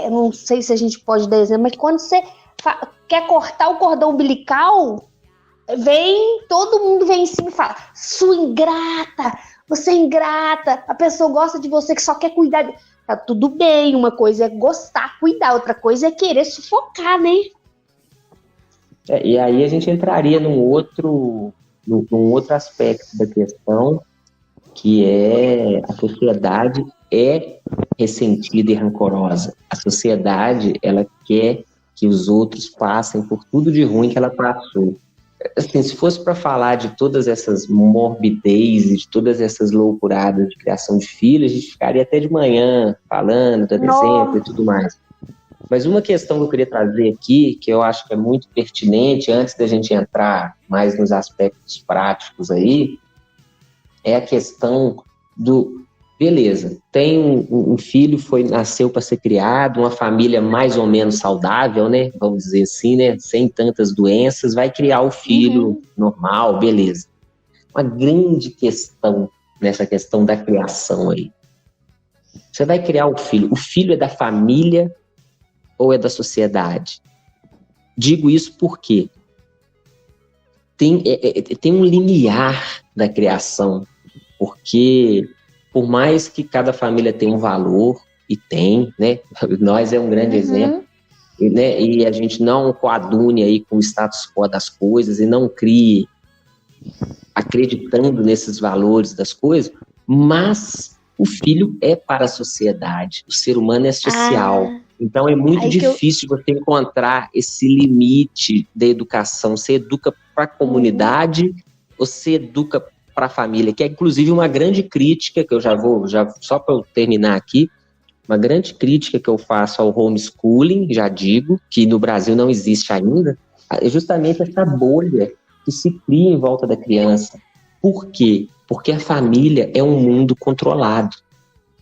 não sei se a gente pode dar exemplo, mas quando você quer cortar o cordão umbilical, todo mundo vem em cima e fala: sua ingrata, você é ingrata, a pessoa gosta de você que só quer cuidar de... Tá tudo bem, uma coisa é gostar, cuidar, outra coisa é querer sufocar, né?
E aí a gente entraria num outro aspecto da questão, que é a sociedade é ressentida e rancorosa. A sociedade, ela quer que os outros passem por tudo de ruim que ela passou. Assim, se fosse para falar de todas essas morbidez e de todas essas loucuradas de criação de filhos, a gente ficaria até de manhã falando, dando exemplo e tudo mais. Mas uma questão que eu queria trazer aqui, que eu acho que é muito pertinente, antes da gente entrar mais nos aspectos práticos aí, é a questão do... Beleza, tem um filho, nasceu para ser criado, uma família mais ou menos saudável, né? Vamos dizer assim, né? Sem tantas doenças, vai criar o filho normal, beleza. Uma grande questão nessa questão da criação aí. Você vai criar o filho é da família ou é da sociedade? Digo isso porque tem um limiar da criação, porque por mais que cada família tenha um valor, e tem, né? Nós é um grande exemplo, né? E a gente não coadune aí com o status quo das coisas e não crie acreditando nesses valores das coisas, mas o filho é para a sociedade, o ser humano é social. Então é muito difícil você encontrar esse limite da educação. Você educa para a comunidade ou você educa para a família, que é inclusive uma grande crítica, que eu já só para eu terminar aqui, uma grande crítica que eu faço ao homeschooling, já digo, que no Brasil não existe ainda, é justamente essa bolha que se cria em volta da criança. Por quê? Porque a família é um mundo controlado.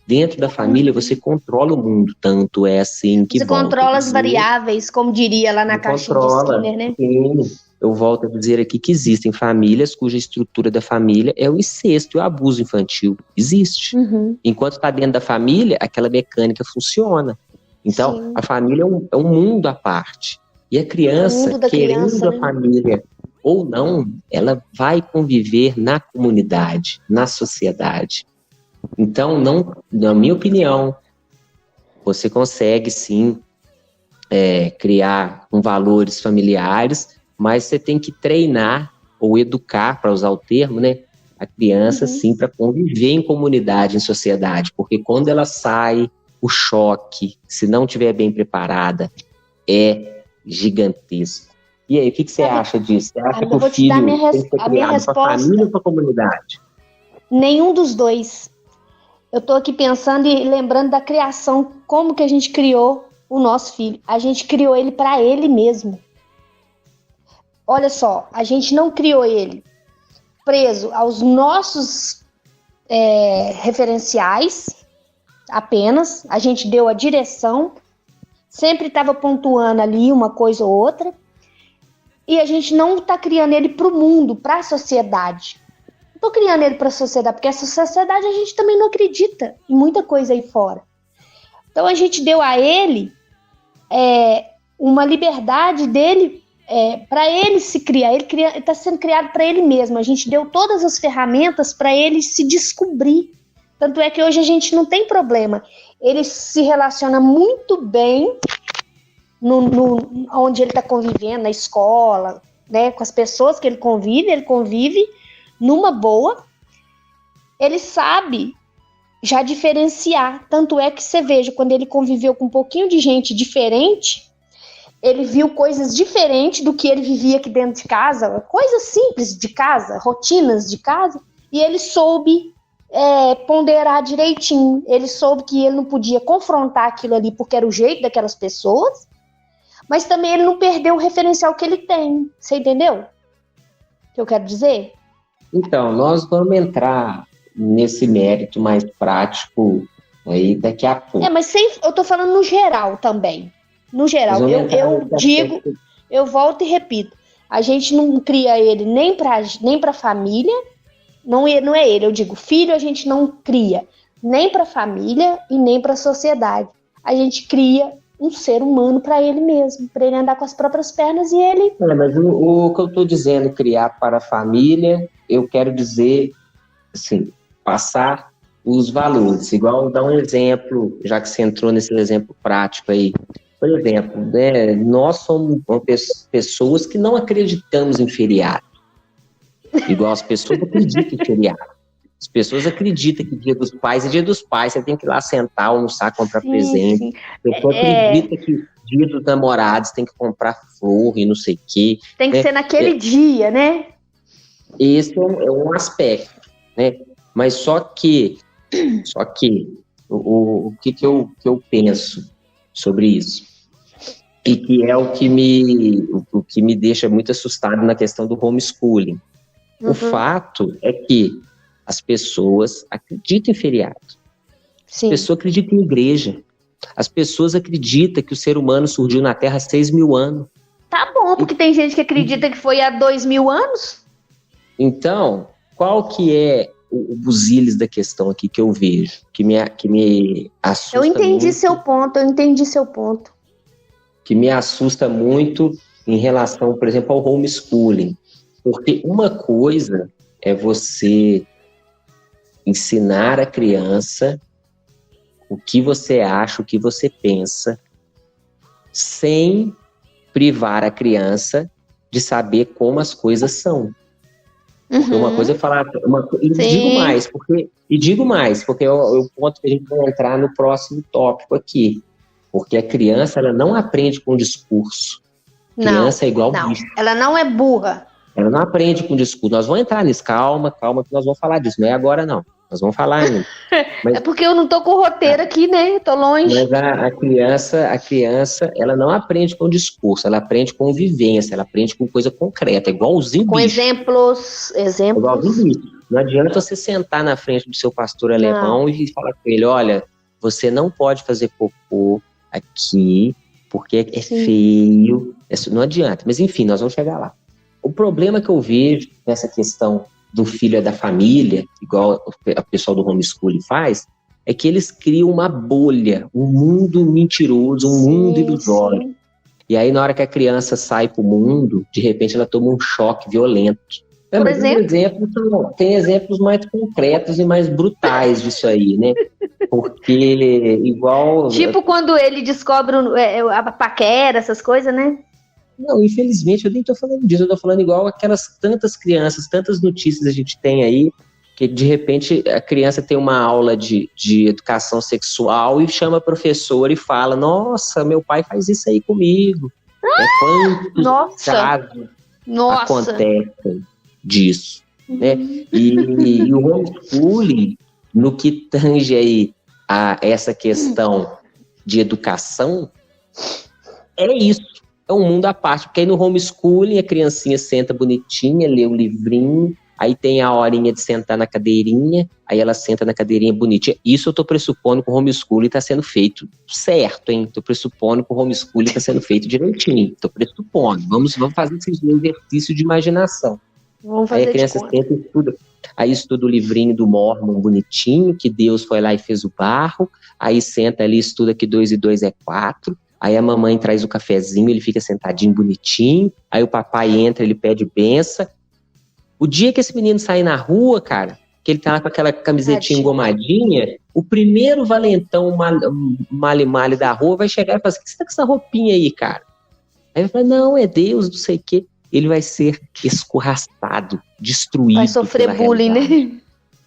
Dentro da família você controla o mundo, tanto é assim que... Você
controla as variáveis, como diria lá na caixinha de Skinner, né?
Sim. Eu volto a dizer aqui que existem famílias cuja estrutura da família é o incesto e o abuso infantil. Existe. Enquanto está dentro da família, aquela mecânica funciona. Então, a família é um mundo à parte. E a criança, querendo a família ou não, ela vai conviver na comunidade, na sociedade. Então, na minha opinião, você consegue sim criar valores familiares, mas você tem que treinar ou educar, para usar o termo, né, a criança sim para conviver em comunidade, em sociedade, porque quando ela sai, o choque, se não estiver bem preparada, é gigantesco. E aí, o que você acha disso? Você acha que o filho tem que ser criado para a família ou para a comunidade?
Nenhum dos dois. Eu estou aqui pensando e lembrando da criação, como que a gente criou o nosso filho. A gente criou ele para ele mesmo. Olha só, a gente não criou ele preso aos nossos referenciais apenas. A gente deu a direção, sempre estava pontuando ali uma coisa ou outra. E a gente não está criando ele para o mundo, para a sociedade. Não estou criando ele para a sociedade, porque essa sociedade a gente também não acredita em muita coisa aí fora. Então a gente deu a ele uma liberdade dele para ele se criar. Ele está sendo criado para ele mesmo. A gente deu todas as ferramentas para ele se descobrir. Tanto é que hoje a gente não tem problema. Ele se relaciona muito bem onde ele está convivendo, na escola, né, com as pessoas que ele convive numa boa. Ele sabe já diferenciar. Tanto é que você veja, quando ele conviveu com um pouquinho de gente diferente, ele viu coisas diferentes do que ele vivia aqui dentro de casa, coisas simples de casa, rotinas de casa, e ele soube ponderar direitinho. Ele soube que ele não podia confrontar aquilo ali porque era o jeito daquelas pessoas, mas também ele não perdeu o referencial que ele tem. Você entendeu o que eu quero dizer?
Então, nós vamos entrar nesse mérito mais prático aí daqui a pouco.
Mas eu tô falando no geral também. No geral, eu digo, eu volto e repito, a gente não cria ele nem pra família, não é ele, eu digo, filho a gente não cria nem pra família e nem pra sociedade. A gente cria um ser humano para ele mesmo, para ele andar com as próprias pernas e ele...
Mas o que eu estou dizendo, criar para a família, eu quero dizer, assim, passar os valores. Igual, dar um exemplo, já que você entrou nesse exemplo prático aí. Por exemplo, né, nós somos pessoas que não acreditamos em feriado. Igual as pessoas acreditam em feriado. As pessoas acreditam que dia dos pais é dia dos pais, você tem que ir lá sentar, almoçar, comprar presente. Sim. A pessoa acredita que dia dos namorados tem que comprar flor e não sei o quê.
Tem que ser naquele dia, né?
Esse é um aspecto, né? Mas só que o que eu penso sobre isso? E que é o que me deixa muito assustado na questão do homeschooling. Uhum. O fato é que as pessoas acreditam em feriado. Sim. As pessoas acreditam em igreja. As pessoas acreditam que o ser humano surgiu na Terra há 6.000 anos.
Tá bom, porque tem gente que acredita que foi há 2.000 anos.
Então, qual que é o buziles da questão aqui que eu vejo? Que me assusta.
Eu entendi seu ponto.
Que me assusta muito em relação, por exemplo, ao homeschooling. Porque uma coisa é você ensinar a criança o que você acha, o que você pensa, sem privar a criança de saber como as coisas são. Porque uma coisa é falar... digo mais, porque é o ponto que a gente vai entrar no próximo tópico aqui. Porque a criança, ela não aprende com discurso. A criança é igual bicho.
Ela não é burra.
Ela não aprende com discurso. Nós vamos entrar nisso. Calma, que nós vamos falar disso. Não é agora, não. Nós vamos falar ainda.
Mas, é porque eu não tô com o roteiro aqui, né? Tô longe.
Mas a criança, ela não aprende com discurso. Ela aprende com vivência. Ela aprende com coisa concreta. Igualzinho
com bicho. Exemplos.
Igualzinho bicho. Não adianta você sentar na frente do seu pastor alemão e falar com ele, olha, você não pode fazer cocô aqui, porque é feio. Não adianta. Mas enfim, nós vamos chegar lá. O problema que eu vejo nessa questão do filho é da família, igual o pessoal do homeschooling faz, é que eles criam uma bolha, um mundo mentiroso, um mundo ilusório. Sim. E aí, na hora que a criança sai pro mundo, de repente ela toma um choque violento.
Por exemplo?
Tem exemplos mais concretos e mais brutais disso aí, né? Porque igual...
Tipo quando ele descobre a paquera, essas coisas, né?
Não, infelizmente eu nem tô falando disso, eu tô falando igual aquelas tantas crianças, tantas notícias a gente tem aí, que de repente a criança tem uma aula de educação sexual e chama a professora e fala, nossa, meu pai faz isso aí comigo. Quantos casos acontecem disso, né? E o homeschooling, no que tange aí a essa questão de educação, é isso. É um mundo à parte, porque aí no homeschooling a criancinha senta bonitinha, lê o livrinho, aí tem a horinha de sentar na cadeirinha, aí ela senta na cadeirinha bonitinha. Isso eu tô pressupondo que o homeschooling tá sendo feito certo, hein? Tô pressupondo que o homeschooling tá sendo feito direitinho. Tô pressupondo. Vamos fazer esse exercício de imaginação.
Vamos fazer.
Aí a criança senta e estuda. Aí estuda o livrinho do Mormon bonitinho, que Deus foi lá e fez o barro. Aí senta ali e estuda que 2 e 2 é 4. Aí a mamãe traz o cafezinho, ele fica sentadinho, bonitinho. Aí o papai entra, ele pede benção. O dia que esse menino sair na rua, cara, que ele tá lá com aquela camisetinha engomadinha, o primeiro valentão male-male da rua vai chegar e falar assim, o que você tá com essa roupinha aí, cara? Aí ele fala, não, é Deus, não sei o quê. Ele vai ser escorraçado, destruído.
Vai sofrer bullying,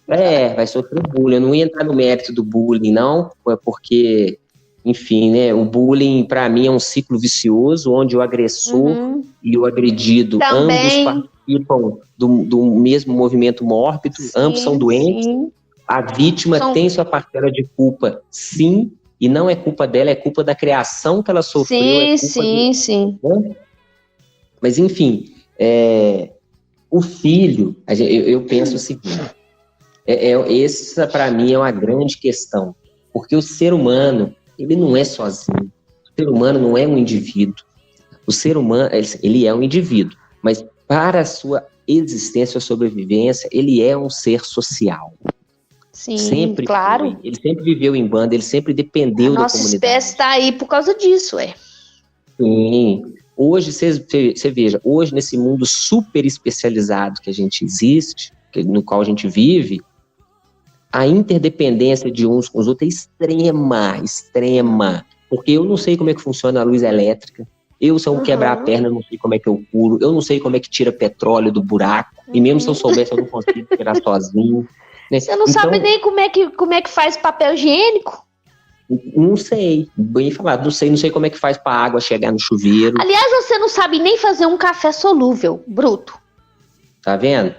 né?
Vai sofrer bullying. Eu não ia entrar no mérito do bullying, não, porque... Enfim, né? O bullying, para mim, é um ciclo vicioso, onde o agressor e o agredido, ambos participam do mesmo movimento mórbido, ambos são doentes. Sim. A vítima tem sua parcela de culpa, sim, e não é culpa dela, é culpa da criação que ela sofreu.
Sim.
Né? Mas, enfim, o filho, eu penso o seguinte, essa para mim é uma grande questão, porque o ser humano, ele não é sozinho, o ser humano não é um indivíduo, o ser humano, ele é um indivíduo, mas para a sua existência ou sobrevivência, ele é um ser social.
Sim, sempre claro.
Ele sempre viveu em banda, ele sempre dependeu da comunidade.
Nossa espécie está aí por causa disso,
Sim. Hoje, você veja, hoje nesse mundo super especializado que a gente existe, no qual a gente vive, a interdependência de uns com os outros é extrema. Porque eu não sei como é que funciona a luz elétrica, eu, se eu quebrar a perna, eu não sei como é que eu curo, eu não sei como é que tira petróleo do buraco, e mesmo se eu soubesse, eu não consigo tirar sozinho. Né?
Você não sabe nem como é que faz papel higiênico?
Não sei, bem falado, não sei como é que faz para a água chegar no chuveiro.
Aliás, você não sabe nem fazer um café solúvel, bruto.
Tá vendo?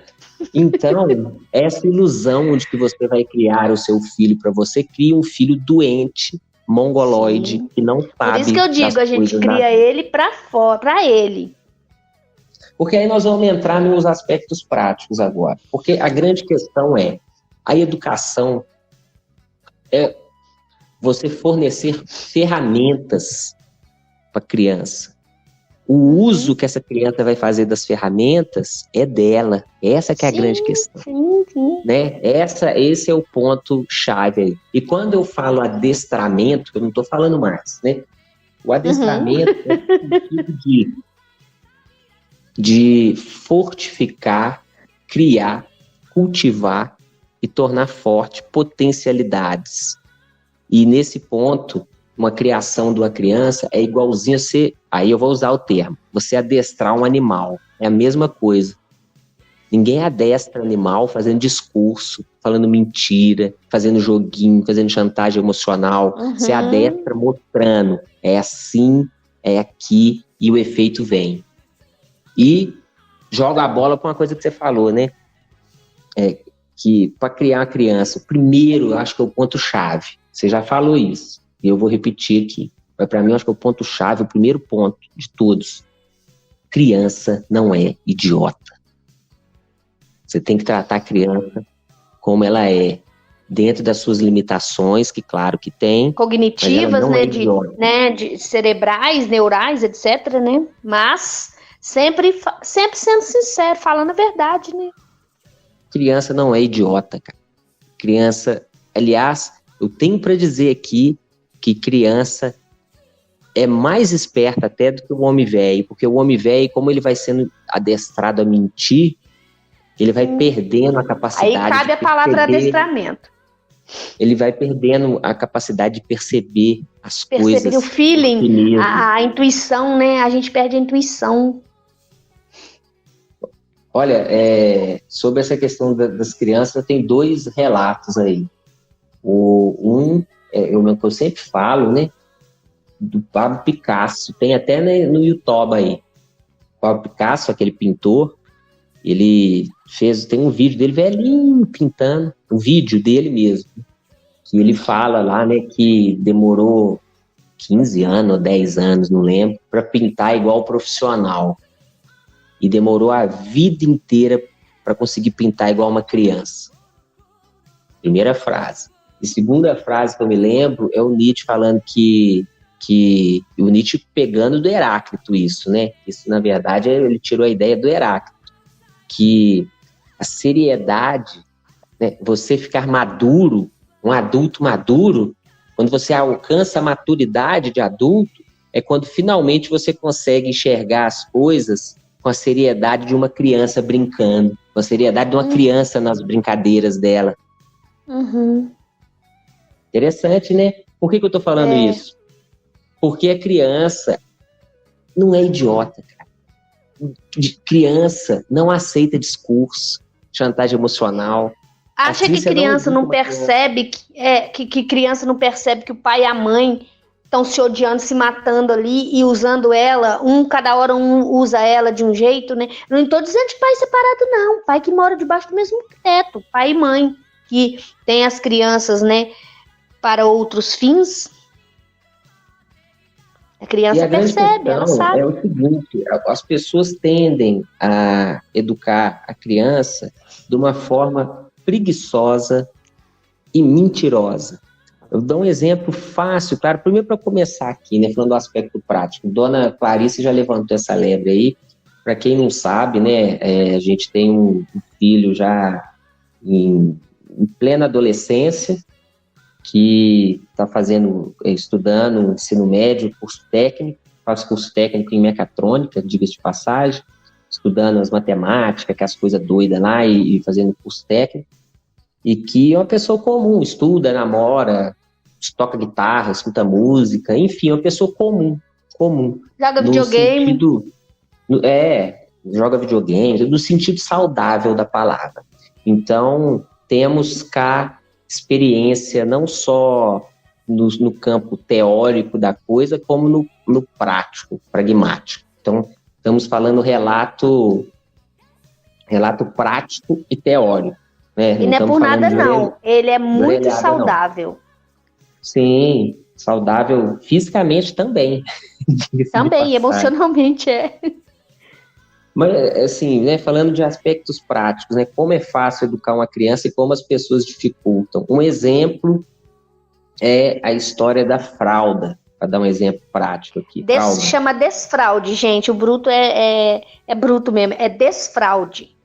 Então, essa ilusão de que você vai criar o seu filho para você, cria um filho doente, mongoloide,
Sim.
Que não sabe.
Por isso que eu digo, a gente cria ele para fora, para ele.
Porque aí nós vamos entrar nos aspectos práticos agora. Porque a grande questão é, a educação é você fornecer ferramentas para a criança. O uso que essa criança vai fazer das ferramentas é dela. Essa que é a grande questão.
Sim.
Né? Esse é o ponto chave aí. E quando eu falo adestramento, eu não estou falando mais, né? O adestramento é o sentido de fortificar, criar, cultivar e tornar forte potencialidades. E nesse ponto, uma criação de uma criança é igualzinho a você, aí eu vou usar o termo, você adestrar um animal, é a mesma coisa. Ninguém adestra animal fazendo discurso, falando mentira, fazendo joguinho, fazendo chantagem emocional. Você adestra mostrando, é assim, é aqui, e o efeito vem. E joga a bola para uma coisa que você falou, né? Que para criar uma criança, o primeiro, acho que é o ponto-chave. Você já falou isso, e eu vou repetir aqui. Mas para mim, acho que é o ponto-chave, o primeiro ponto de todos. Criança não é idiota. Você tem que tratar a criança como ela é, dentro das suas limitações, que claro que tem.
Cognitivas, de cerebrais, neurais, etc, né? Mas sempre sendo sincero, falando a verdade, né?
Criança não é idiota, cara. Criança, aliás, eu tenho para dizer aqui que criança é mais esperta até do que o homem velho, porque o homem velho, como ele vai sendo adestrado a mentir, ele vai perdendo a capacidade.
Aí cabe a palavra adestramento.
Ele vai perdendo a capacidade de perceber as coisas.
Perceber o feeling, a intuição, né? A gente perde a intuição.
Olha, sobre essa questão das crianças, tem 2 relatos aí. Eu sempre falo, né? Do Pablo Picasso, tem até no YouTube aí. O Pablo Picasso, aquele pintor, ele tem um vídeo dele velhinho pintando, um vídeo dele mesmo, que ele fala lá, né, que demorou 15 anos ou 10 anos, não lembro, para pintar igual profissional. E demorou a vida inteira para conseguir pintar igual uma criança. Primeira frase. E segunda frase que eu me lembro é o Nietzsche falando que o Nietzsche pegando do Heráclito isso, né? Isso, na verdade, ele tirou a ideia do Heráclito, que a seriedade, né, você ficar maduro, um adulto maduro, quando você alcança a maturidade de adulto, é quando finalmente você consegue enxergar as coisas com a seriedade de uma criança brincando, com a seriedade de uma criança nas brincadeiras dela. Interessante, né? Por que eu tô falando isso? Porque a criança não é idiota, cara. Criança não aceita discurso, chantagem emocional.
Acha que criança não percebe que criança não percebe que o pai e a mãe estão se odiando, se matando ali e usando ela, cada hora um usa ela de um jeito, né? Não estou dizendo de pai separado, não. Pai que mora debaixo do mesmo teto, pai e mãe, que tem as crianças, né, para outros fins. A criança percebe, ela sabe.
É o seguinte, as pessoas tendem a educar a criança de uma forma preguiçosa e mentirosa. Eu dou um exemplo fácil, claro, primeiro para começar aqui, né, falando do aspecto prático. Dona Clarice já levantou essa lebre aí. Para quem não sabe, né, a gente tem um filho já em plena adolescência, que está estudando ensino médio, curso técnico, faz curso técnico em mecatrônica, diga-se de passagem, estudando as matemáticas, que é as coisas doidas lá, e fazendo curso técnico, e que é uma pessoa comum, estuda, namora, toca guitarra, escuta música, enfim, é uma pessoa comum.
Joga videogame.
Joga videogame, no sentido saudável da palavra. Então, temos cá experiência não só no campo teórico da coisa, como no prático, pragmático. Então, estamos falando relato prático e teórico. Né?
E não é por nada, não. Ele é muito saudável. Não.
Sim, saudável fisicamente também.
Também, emocionalmente é.
Mas, assim, né, falando de aspectos práticos, né, como é fácil educar uma criança e como as pessoas dificultam. Um exemplo é a história da fralda, para dar um exemplo prático aqui.
Chama desfraude, gente. O bruto é bruto mesmo, é desfraude.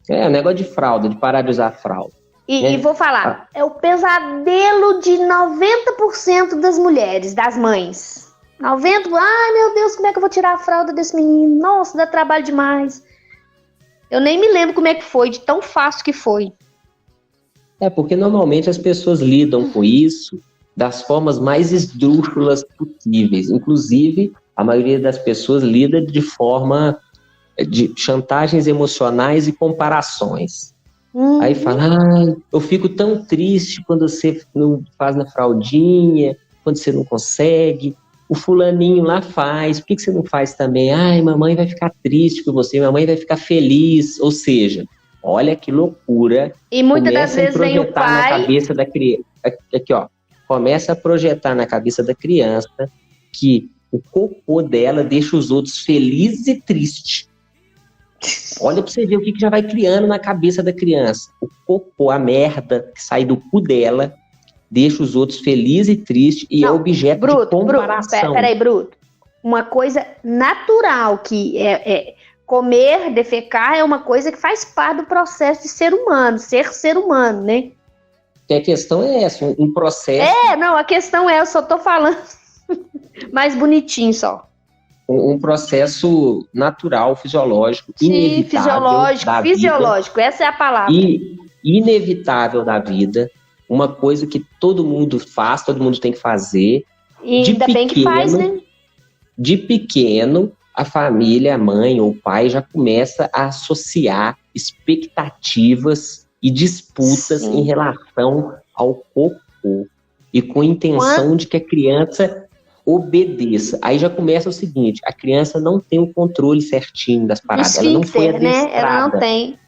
É, um negócio de fralda, de parar de usar fralda.
E vou falar, é o pesadelo de 90% das mulheres, das mães. 90%, ai meu Deus, como é que eu vou tirar a fralda desse menino? Nossa, dá trabalho demais. Eu nem me lembro como é que foi, de tão fácil que foi.
Porque normalmente as pessoas lidam com isso das formas mais esdrúxulas possíveis. Inclusive, a maioria das pessoas lida de forma de chantagens emocionais e comparações. Aí fala, eu fico tão triste quando você não faz na fraldinha, quando você não consegue. O fulaninho lá faz, por que você não faz também? Ai, mamãe vai ficar triste por você, mamãe vai ficar feliz. Ou seja, olha que loucura.
E muitas das vezes vem o pai...
Na cabeça da criança, aqui, ó, começa a projetar na cabeça da criança que o cocô dela deixa os outros felizes e tristes. Olha pra você ver o que já vai criando na cabeça da criança. O cocô, a merda que sai do cu dela, deixa os outros felizes e tristes e é objeto de comparação.
Peraí, Bruto. Uma coisa natural, que comer, defecar, é uma coisa que faz parte do processo de ser humano, né?
A questão é essa, um processo...
a questão eu só tô falando mais bonitinho só.
Um processo natural, fisiológico, inevitável.
Fisiológico, essa é a palavra.
Inevitável da vida. Uma coisa que todo mundo faz, todo mundo tem que fazer.
E ainda bem que faz, né?
De pequeno, a família, a mãe ou o pai já começa a associar expectativas e disputas em relação ao cocô. E com a intenção de que a criança obedeça. Aí já começa o seguinte, a criança não tem o controle certinho das paradas. Ela não foi adestrada.
Né? Ela não tem.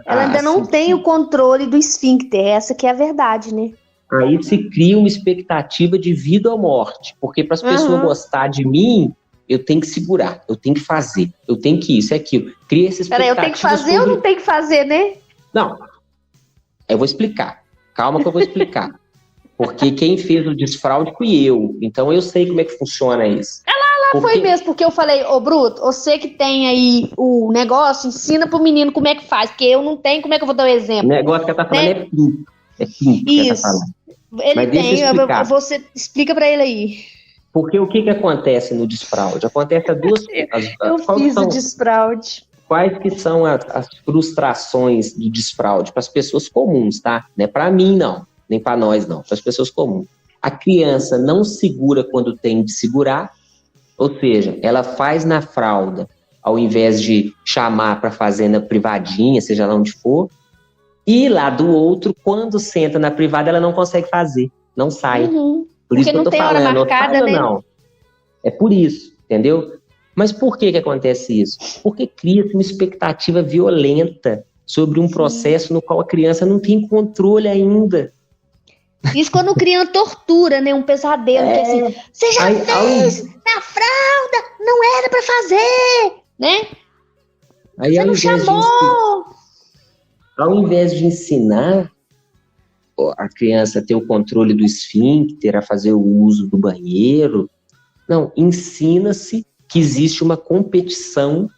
Ela ainda não tem o controle do esfíncter, essa que é a verdade, né?
Aí se cria uma expectativa de vida ou morte, porque para as pessoas gostar de mim, eu tenho que segurar, eu tenho que fazer, eu tenho que isso e aquilo. Cria essa expectativa.
Peraí, eu tenho que fazer ou não tenho que fazer, né?
Não, eu vou explicar. Calma que eu vou explicar. Porque quem fez o desfraude fui eu, então eu sei como é que funciona isso.
Foi mesmo, porque eu falei, Bruto, você que tem aí o negócio, ensina pro menino como é que faz, porque eu não tenho, como é que eu vou dar um exemplo?
O negócio que ela tá falando é pinto.
Isso. Ele tem, você explica pra ele aí.
Porque o que acontece no desfraude? Acontece duas coisas.
Eu fiz o desfraude.
Quais que são as frustrações do desfraude? Para as pessoas comuns, tá? Não é pra mim, não. Nem pra nós, não. Para as pessoas comuns. A criança não segura quando tem de segurar. Ou seja, ela faz na fralda, ao invés de chamar para fazer na privadinha, seja lá onde for, e lá do outro, quando senta na privada, ela não consegue fazer, não sai. Por isso que eu tô falando, hora marcada, né? Não. É por isso, entendeu? Mas por que acontece isso? Porque cria-se uma expectativa violenta sobre um processo no qual a criança não tem controle ainda.
Isso quando cria uma tortura, né? Um pesadelo. Que assim, você já fez na fralda, não era pra fazer, né?
Aí,
você não chamou.
Ao invés de ensinar a criança a ter o controle do esfíncter, a fazer o uso do banheiro, não, ensina-se que existe uma competição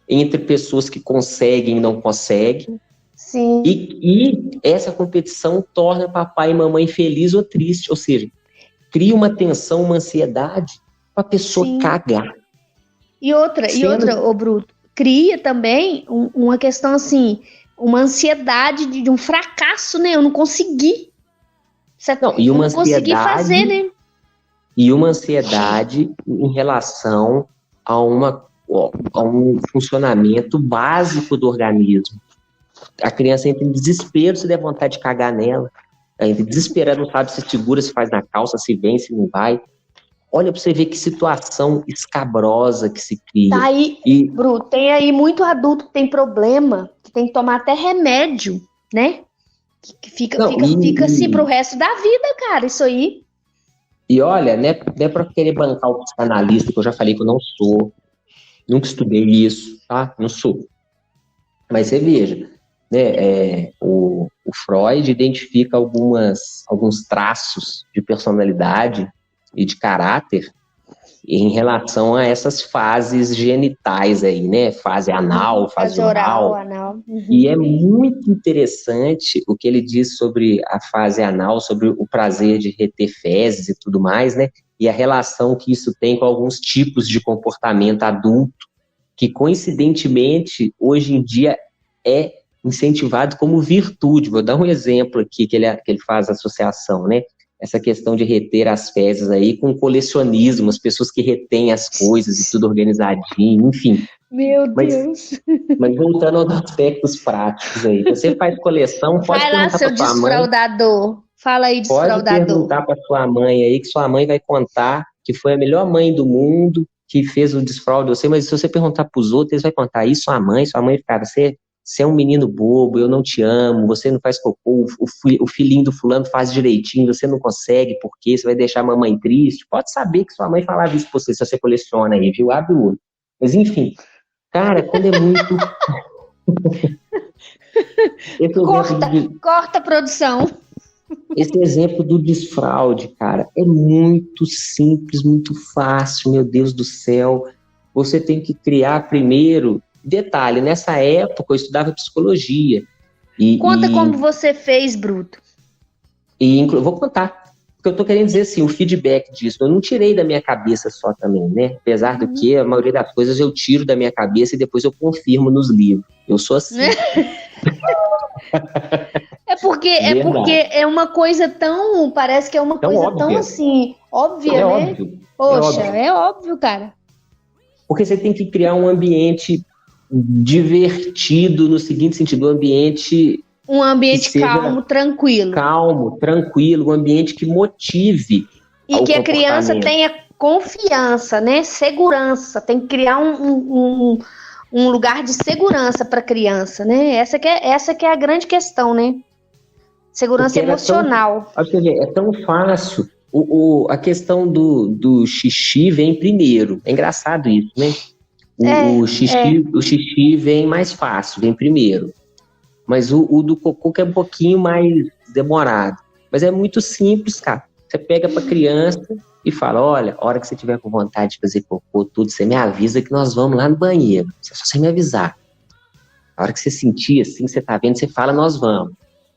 entre pessoas que conseguem e não conseguem.
Sim.
E essa competição torna papai e mamãe feliz ou triste, ou seja, cria uma tensão, uma ansiedade para a pessoa cagar.
E outra, ô Bruto, cria também uma questão assim, uma ansiedade de um fracasso, né? Eu não consegui. Eu não consegui fazer, né?
E uma ansiedade em relação a um funcionamento básico do organismo. A criança entra em desespero se der vontade de cagar nela. Entra desesperada, não sabe se segura, se faz na calça, se vem, se não vai. Olha pra você ver que situação escabrosa que se cria.
Tá aí, Bruto, tem aí muito adulto que tem problema, que tem que tomar até remédio, né? Que fica assim pro resto da vida, cara, isso aí.
E olha, não é pra querer bancar o psicanalista, que eu já falei que eu não sou. Nunca estudei isso, tá? Não sou. Mas você veja, né, o Freud identifica alguns traços de personalidade e de caráter em relação a essas fases genitais aí, né? Fase anal, fase oral.
Uhum.
E é muito interessante o que ele diz sobre a fase anal, sobre o prazer de reter fezes e tudo mais, né? E a relação que isso tem com alguns tipos de comportamento adulto, que coincidentemente, hoje em dia, é incentivado como virtude. Vou dar um exemplo aqui que ele faz associação, né? Essa questão de reter as fezes aí com colecionismo, as pessoas que retêm as coisas e tudo organizadinho, enfim.
Meu Deus!
Mas voltando aos aspectos práticos aí, você faz coleção, pode
perguntar para sua mãe. Vai lá, seu desfraudador. Fala aí, desfraudador.
Pode perguntar para sua mãe aí, que sua mãe vai contar que foi a melhor mãe do mundo, que fez o desfraude de você, mas se você perguntar para os outros, eles vão contar isso sua mãe fica, você é um menino bobo, eu não te amo, você não faz cocô, o filhinho do fulano faz direitinho, você não consegue, por quê? Você vai deixar a mamãe triste? Pode saber que sua mãe falava isso pra você, se você coleciona aí, viu? Abre o olho. Mas enfim, cara, quando é muito...
Corta a produção.
Esse exemplo do desfraude, cara, é muito simples, muito fácil, meu Deus do céu. Você tem que criar primeiro... Detalhe, nessa época eu estudava psicologia.
Conta como você fez, Bruto.
Vou contar, porque eu tô querendo dizer assim, o feedback disso, eu não tirei da minha cabeça só também, né? Apesar do que a maioria das coisas eu tiro da minha cabeça e depois eu confirmo nos livros. Eu sou assim.
É porque é uma coisa tão, parece que é uma coisa óbvia. Tão assim, óbvia, né?
Óbvio.
Poxa, é óbvio, cara.
Porque você tem que criar um ambiente divertido, no seguinte sentido,
um ambiente calmo, tranquilo.
Calmo, tranquilo, um ambiente que motive.
E que a criança tenha confiança, né? Segurança. Tem que criar um lugar de segurança para a criança, né? Essa que é a grande questão, né? Segurança emocional.
É tão fácil. A questão do xixi vem primeiro. É engraçado isso, né? O xixi vem mais fácil, vem primeiro. Mas o do cocô que é um pouquinho mais demorado. Mas é muito simples, cara. Você pega pra criança e fala, olha, a hora que você tiver com vontade de fazer cocô, tudo, você me avisa que nós vamos lá no banheiro. Só você me avisar. A hora que você sentir assim, você tá vendo, você fala, nós vamos.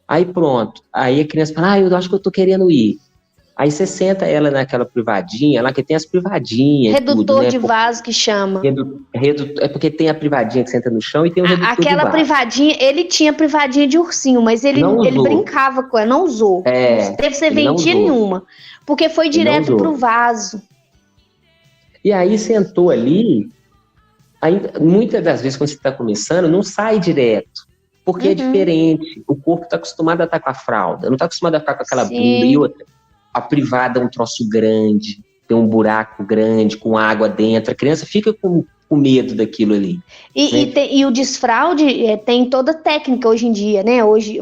Aí pronto. Aí a criança fala, eu acho que eu tô querendo ir. Aí você senta ela naquela privadinha, lá que tem as privadinhas.
Redutor
tudo, né?
de vaso que chama.
É porque tem a privadinha que senta no chão e tem o redutor de vaso.
Aquela privadinha, ele tinha privadinha de ursinho, mas ele brincava com ela, não usou. Não teve serventia nenhuma. Porque foi direto pro vaso.
E aí sentou ali, muitas das vezes quando você está começando, não sai direto. Porque é diferente. O corpo está acostumado a estar com a fralda, não está acostumado a ficar com aquela bunda e outra. A privada é um troço grande, tem um buraco grande, com água dentro. A criança fica com com medo daquilo ali.
E o desfraude tem toda técnica hoje em dia, né? Hoje,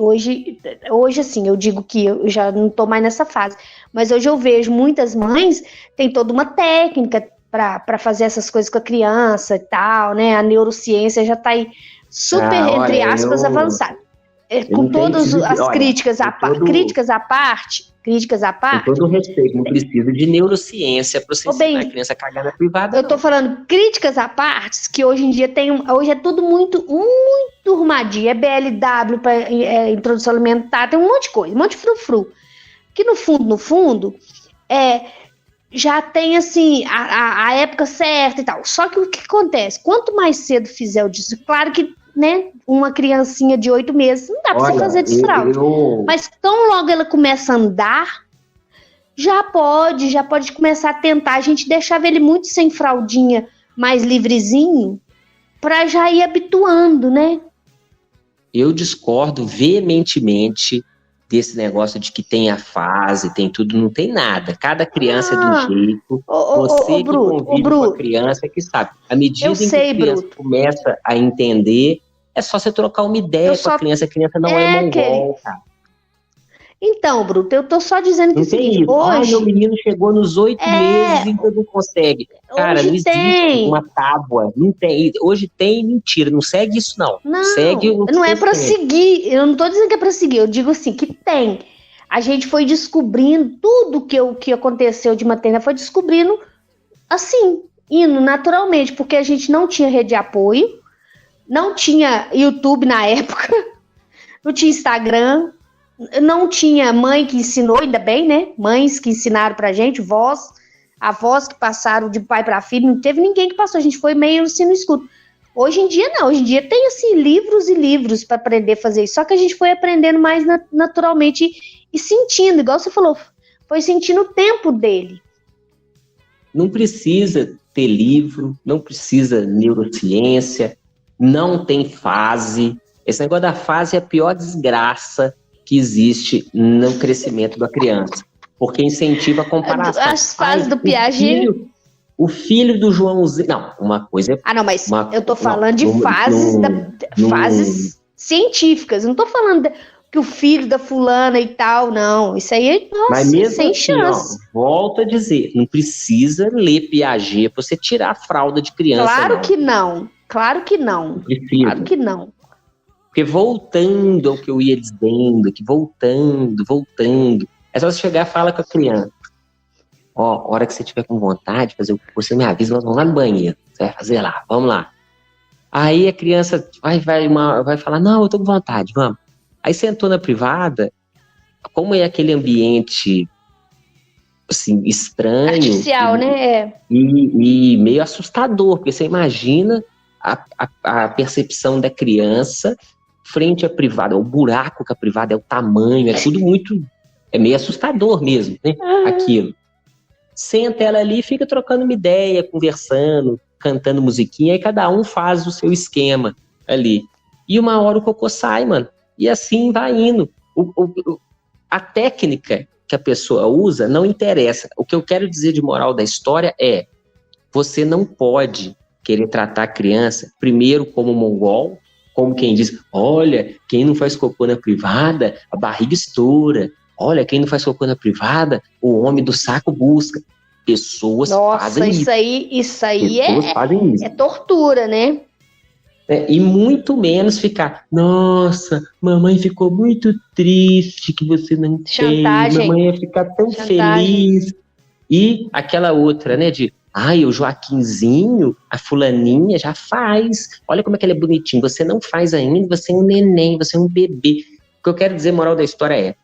assim, eu digo que eu já não tô mais nessa fase, mas hoje eu vejo muitas mães tem toda uma técnica para fazer essas coisas com a criança e tal, né? A neurociência já tá aí super, entre aspas, avançada. Com todas as críticas à parte, com
todo respeito, não precisa de neurociência para você ensinar a criança a cagar na privada.
Eu tô falando críticas à parte, que hoje em dia hoje é tudo muito arrumadinho, é BLW para introdução alimentar, tem um monte de coisa, um monte de frufru, que no fundo, já tem assim, a época certa e tal. Só que o que acontece? Quanto mais cedo fizer o disso, claro que, né, uma criancinha de 8 meses, não dá pra você fazer desfraude. Mas tão logo ela começa a andar, já pode começar a tentar. A gente deixava ele muito sem fraldinha, mais livrezinho, pra já ir habituando, né?
Eu discordo veementemente desse negócio de que tem a fase, tem tudo, não tem nada. Cada criança é de um jeito. Você que convive com a criança que sabe. À medida em que a criança começa a entender, é só você trocar uma ideia com a criança não é mongol, cara.
Então, Bruto, eu tô só dizendo que
não tem isso. Hoje... meu menino chegou nos 8 meses e ainda não consegue. Cara, hoje não existe uma tábua. Não tem. Hoje tem, mentira. Não segue isso, não.
Não é pra seguir. Eu não tô dizendo que é pra seguir. Eu digo assim, que tem. A gente foi descobrindo tudo que aconteceu de maternidade, foi descobrindo assim, indo naturalmente, porque a gente não tinha rede de apoio, não tinha YouTube na época, não tinha Instagram, não tinha mãe que ensinou, ainda bem, né? Mães que ensinaram pra gente, avós que passaram de pai para filho, não teve ninguém que passou, a gente foi meio assim no escuro. Hoje em dia não, hoje em dia tem assim livros e livros para aprender a fazer isso, só que a gente foi aprendendo mais naturalmente e sentindo, igual você falou, foi sentindo o tempo dele.
Não precisa ter livro, não precisa neurociência, não tem fase. Esse negócio da fase é a pior desgraça que existe no crescimento da criança, porque incentiva a comparação.
As fases do Piaget...
O filho do Joãozinho... Não, uma coisa...
não, mas eu tô falando de fases científicas, não tô falando que o filho da fulana e tal, não. Isso aí, nossa,
mas mesmo
sem
assim,
chance.
Volto a dizer, não precisa ler Piaget pra você tirar a fralda de criança.
Claro que não. Claro que não. Claro que não.
Porque voltando ao que eu ia dizendo, que voltando, é só você chegar e falar com a criança. Ó, hora que você tiver com vontade de fazer o que você me avisa, nós vamos lá no banheiro. Você vai fazer lá, vamos lá. Aí a criança vai falar, não, eu tô com vontade, vamos. Aí sentou na privada, como é aquele ambiente, assim, estranho.
Artificial, né?
E meio assustador, porque você imagina a percepção da criança frente à privada, o buraco que a privada é, o tamanho, é tudo muito... É meio assustador mesmo, né? Aquilo. Senta ela ali e fica trocando uma ideia, conversando, cantando musiquinha, e cada um faz o seu esquema ali. E uma hora o cocô sai, mano. E assim vai indo. A técnica que a pessoa usa não interessa. O que eu quero dizer de moral da história é: você não pode querer tratar a criança primeiro como mongol, como quem diz, olha, quem não faz cocô na privada, a barriga estoura. Olha, quem não faz cocô na privada, o homem do saco busca. Pessoas fazem isso.
Isso aí é tortura, né?
E muito menos ficar, nossa, mamãe ficou muito triste que você não tem, mamãe ia ficar tão feliz. E aquela outra, né, de, o Joaquinzinho, a fulaninha já faz, olha como é que ele é bonitinho, você não faz ainda, você é um neném, você é um bebê. O que eu quero dizer, moral da história é,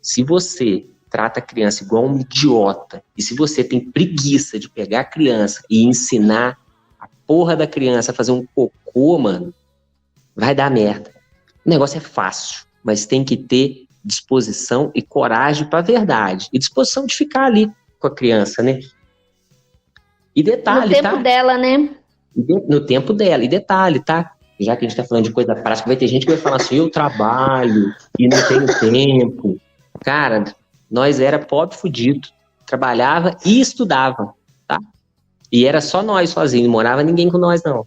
se você trata a criança igual um idiota, e se você tem preguiça de pegar a criança e ensinar a porra da criança a fazer um cocô, mano, vai dar merda. O negócio é fácil, mas tem que ter disposição e coragem pra verdade. E disposição de ficar ali com a criança, né? E detalhe,
no tempo dela, né?
No tempo dela. E detalhe, tá? Já que a gente tá falando de coisa prática, vai ter gente que vai falar assim, eu trabalho e não tenho tempo. Cara, nós era pobre fudido, trabalhava e estudava, tá? E era só nós sozinhos, não morava ninguém com nós, não.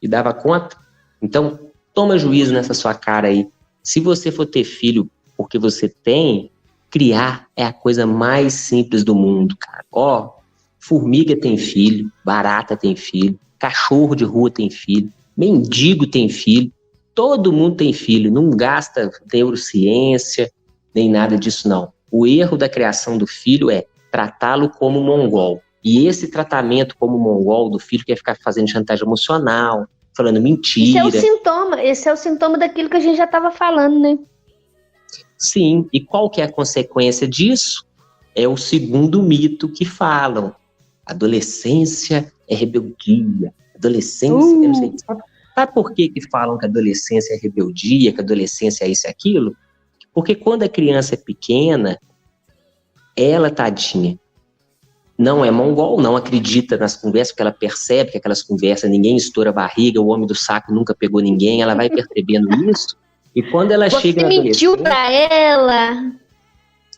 E dava conta. Então, toma juízo nessa sua cara aí. Se você for ter filho porque você tem, criar é a coisa mais simples do mundo, cara. Ó, formiga tem filho, barata tem filho, cachorro de rua tem filho, mendigo tem filho, todo mundo tem filho. Não gasta neurociência, nem nada disso, não. O erro da criação do filho é tratá-lo como mongol. E esse tratamento como mongol do filho que é ficar fazendo chantagem emocional, falando mentira.
Esse é o sintoma daquilo que a gente já estava falando, né?
Sim, e qual que é a consequência disso? É o segundo mito que falam. Adolescência é rebeldia. Adolescência, eu não sei. Sabe por que falam que adolescência é rebeldia, que adolescência é isso e aquilo? Porque quando a criança é pequena, ela, tadinha, não é mongol, não acredita nas conversas, porque ela percebe que aquelas conversas, ninguém estoura a barriga, o homem do saco nunca pegou ninguém, ela vai percebendo isso. E quando ela chega na adolescência...
Você mentiu pra ela!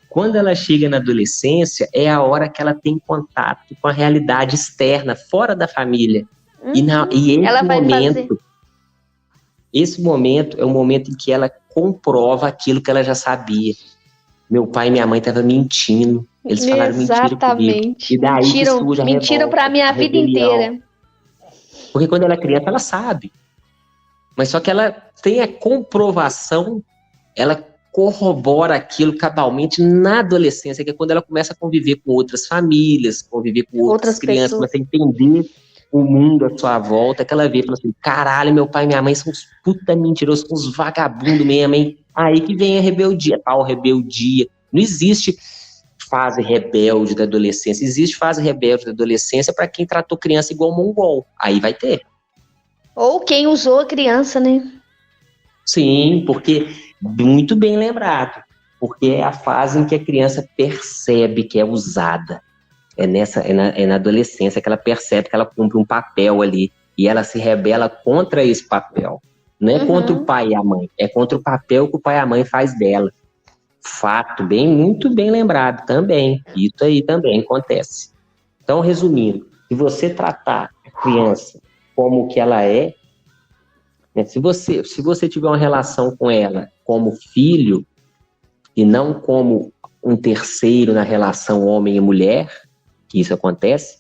Quando ela chega na adolescência, é a hora que ela tem contato com a realidade externa, fora da família. E esse momento é o momento em que ela comprova aquilo que ela já sabia. Meu pai e minha mãe estavam mentindo. Eles falaram mentira comigo. E daí que surge a
mentiram pra minha vida inteira.
Porque quando ela é criança, ela sabe. Mas só que ela tem a comprovação, ela corrobora aquilo cabalmente na adolescência, que é quando ela começa a conviver com outras famílias, conviver com outras crianças, começa a entender o mundo à sua volta, que ela vê e fala assim, caralho, meu pai e minha mãe são uns puta mentirosos, são uns vagabundos mesmo, hein? Aí que vem a rebeldia, tal rebeldia. Não existe fase rebelde da adolescência, existe fase rebelde da adolescência para quem tratou criança igual mongol. Aí vai ter.
Ou quem usou a criança, né?
Sim, porque, muito bem lembrado, porque é a fase em que a criança percebe que é usada. É na adolescência que ela percebe que ela cumpre um papel ali, e ela se rebela contra esse papel. Não é contra o pai e a mãe, é contra o papel que o pai e a mãe faz dela. Fato, muito bem lembrado também. Isso aí também acontece. Então, resumindo, se você tratar a criança como que ela é, né, se você tiver uma relação com ela como filho e não como um terceiro na relação homem e mulher, que isso acontece,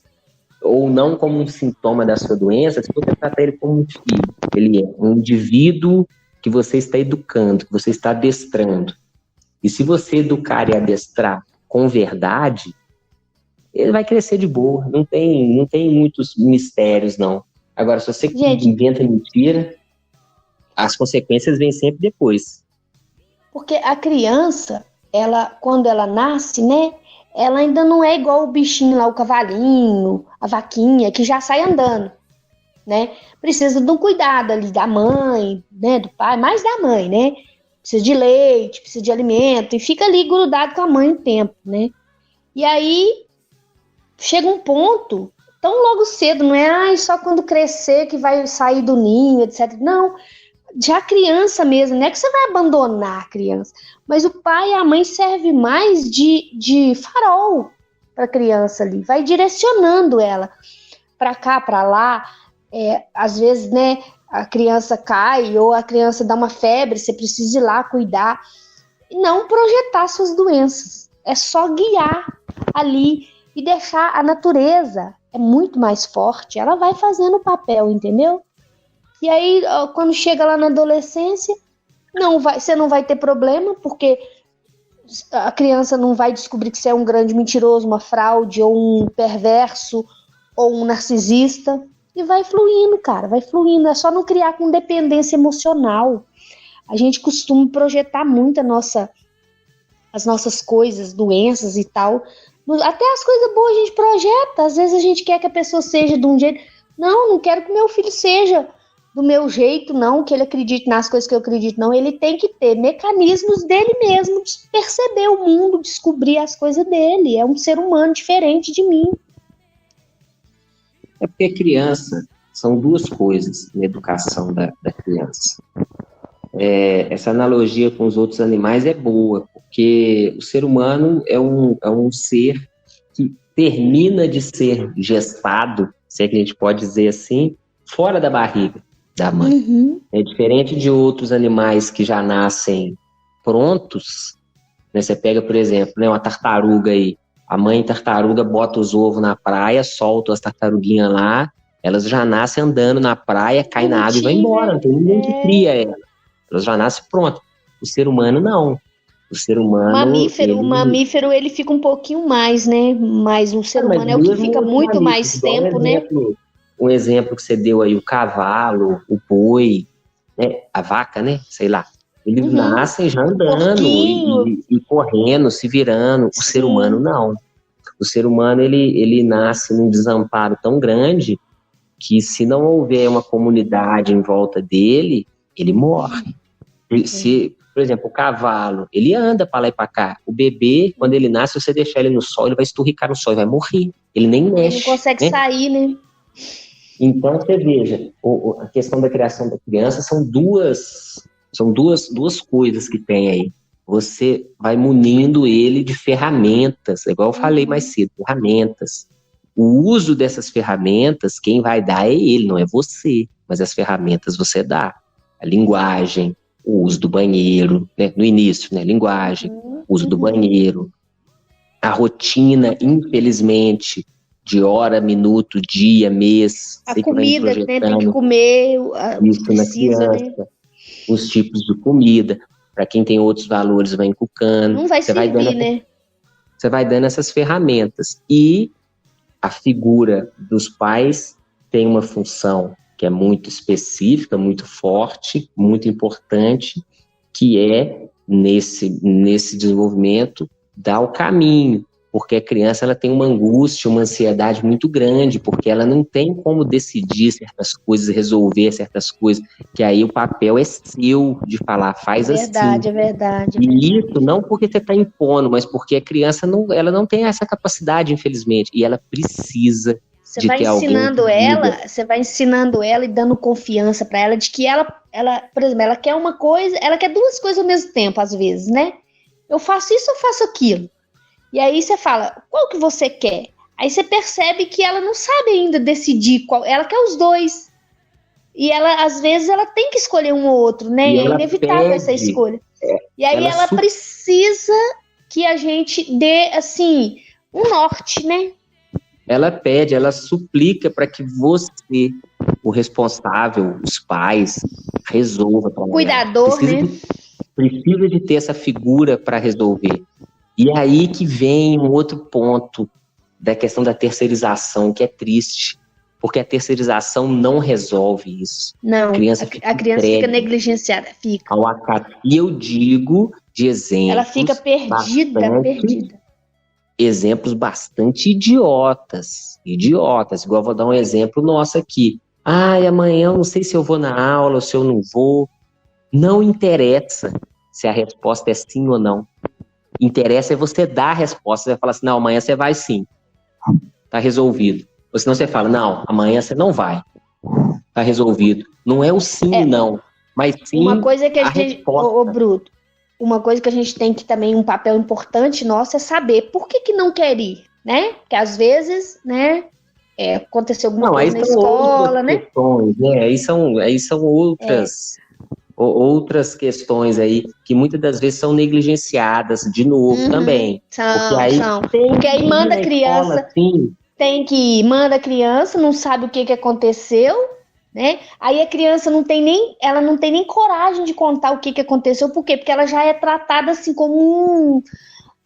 ou não como um sintoma da sua doença, se você tratar ele como um filho, ele é um indivíduo que você está educando, que você está adestrando. E se você educar e adestrar com verdade, ele vai crescer de boa. Não tem muitos mistérios, não. Agora, se você inventa mentira, as consequências vêm sempre depois.
Porque a criança, quando ela nasce, né? Ela ainda não é igual o bichinho lá, o cavalinho, a vaquinha, que já sai andando, né? Precisa de um cuidado ali da mãe, né? Do pai, mais da mãe, né? Precisa de leite, precisa de alimento, e fica ali grudado com a mãe um tempo, né? E aí, chega um ponto, tão logo cedo, não é só quando crescer que vai sair do ninho, etc. Não, já criança mesmo, não é que você vai abandonar a criança, mas o pai e a mãe servem mais de farol para a criança ali, vai direcionando ela para cá, para lá, às vezes, né, a criança cai ou a criança dá uma febre, você precisa ir lá cuidar, e não projetar suas doenças, é só guiar ali e deixar a natureza, é muito mais forte, ela vai fazendo o papel, entendeu? E aí, quando chega lá na adolescência, você não vai ter problema, porque a criança não vai descobrir que você é um grande mentiroso, uma fraude, ou um perverso, ou um narcisista. E vai fluindo, cara, vai fluindo. É só não criar com dependência emocional. A gente costuma projetar muito as nossas coisas, doenças e tal. Até as coisas boas a gente projeta. Às vezes a gente quer que a pessoa seja de um jeito. Não quero que meu filho seja do meu jeito, não, que ele acredite nas coisas que eu acredito, não. Ele tem que ter mecanismos dele mesmo, de perceber o mundo, descobrir as coisas dele. É um ser humano diferente de mim.
É porque criança, são duas coisas na educação da criança. Essa analogia com os outros animais é boa, porque o ser humano é um ser que termina de ser gestado, se é que a gente pode dizer assim, fora da barriga da mãe. É diferente de outros animais que já nascem prontos, né? Você pega, por exemplo, né, uma tartaruga aí, a mãe tartaruga bota os ovos na praia, solta as tartaruguinhas lá, elas já nascem andando na praia, caem na água e vão embora, não tem ninguém que cria elas. Elas já nascem prontas. O ser humano não. O ser humano...
O mamífero, ele fica um pouquinho mais, né? Mas o ser humano é o que fica muito mais tempo, né?
Um exemplo que você deu aí, o cavalo, o boi, né? A vaca, né? Sei lá. Eles nascem já andando e correndo, se virando. O ser humano não. O ser humano, ele nasce num desamparo tão grande que se não houver uma comunidade em volta dele, ele morre. Se, por exemplo, o cavalo, ele anda para lá e para cá. O bebê, quando ele nasce, se você deixar ele no sol, ele vai esturricar no sol e vai morrer. Ele nem mexe.
Ele não consegue sair, né?
Então, você veja, a questão da criação da criança são duas coisas que tem aí. Você vai munindo ele de ferramentas, igual eu falei mais cedo, ferramentas. O uso dessas ferramentas, quem vai dar é ele, não é você. Mas as ferramentas você dá. A linguagem, o uso do banheiro, né? No início, né? Linguagem, uso do banheiro. A rotina, infelizmente, de hora, minuto, dia, mês.
A comida, né? Tem que comer,
isso precisa, na criança, né? Os tipos de comida. Para quem tem outros valores, vai encucando.
Não vai servir, né?
Você vai dando essas ferramentas. E a figura dos pais tem uma função que é muito específica, muito forte, muito importante, que é, nesse desenvolvimento, dar o caminho. Porque a criança ela tem uma angústia, uma ansiedade muito grande, porque ela não tem como decidir certas coisas, resolver certas coisas, que aí o papel é seu de falar, faz assim.
É verdade.
E isso não porque você está impondo, mas porque a criança ela não tem essa capacidade, infelizmente, e ela precisa de ter alguém.
Você vai ensinando ela e dando confiança para ela de que ela, por exemplo, ela quer uma coisa, ela quer duas coisas ao mesmo tempo, às vezes, né? Eu faço isso, eu faço aquilo. E aí você fala, qual que você quer? Aí você percebe que ela não sabe ainda decidir qual, ela quer os dois. E ela, às vezes, ela tem que escolher um ou outro, né? É inevitável essa escolha. E aí ela precisa que a gente dê, assim, um norte, né?
Ela pede, ela suplica para que você, o responsável, os pais, resolva.
Cuidador,
precisa de ter essa figura para resolver. E aí que vem um outro ponto da questão da terceirização, que é triste, porque a terceirização não resolve isso.
Não, a criança fica negligenciada, fica.
E eu digo de exemplos...
Ela fica perdida.
Exemplos bastante idiotas, igual eu vou dar um exemplo nosso aqui. Amanhã eu não sei se eu vou na aula ou se eu não vou. Não interessa se a resposta é sim ou não. Interessa é você dar a resposta. Você vai falar assim, não, amanhã você vai sim. Tá resolvido. Ou senão você fala, não, amanhã você não vai. Tá resolvido. Não é o sim e não, mas sim
uma coisa que a gente,
resposta.
Bruto, uma coisa que a gente tem que também, um papel importante nosso é saber por que não quer ir, né? Porque às vezes, né, aconteceu alguma coisa na escola, né?
Questões, né? Aí são outras questões aí que muitas das vezes são negligenciadas de novo também.
Porque aí manda a criança, manda a criança, não sabe o que aconteceu, né? Aí a criança não tem nem coragem de contar o que aconteceu. Por quê? Porque ela já é tratada assim como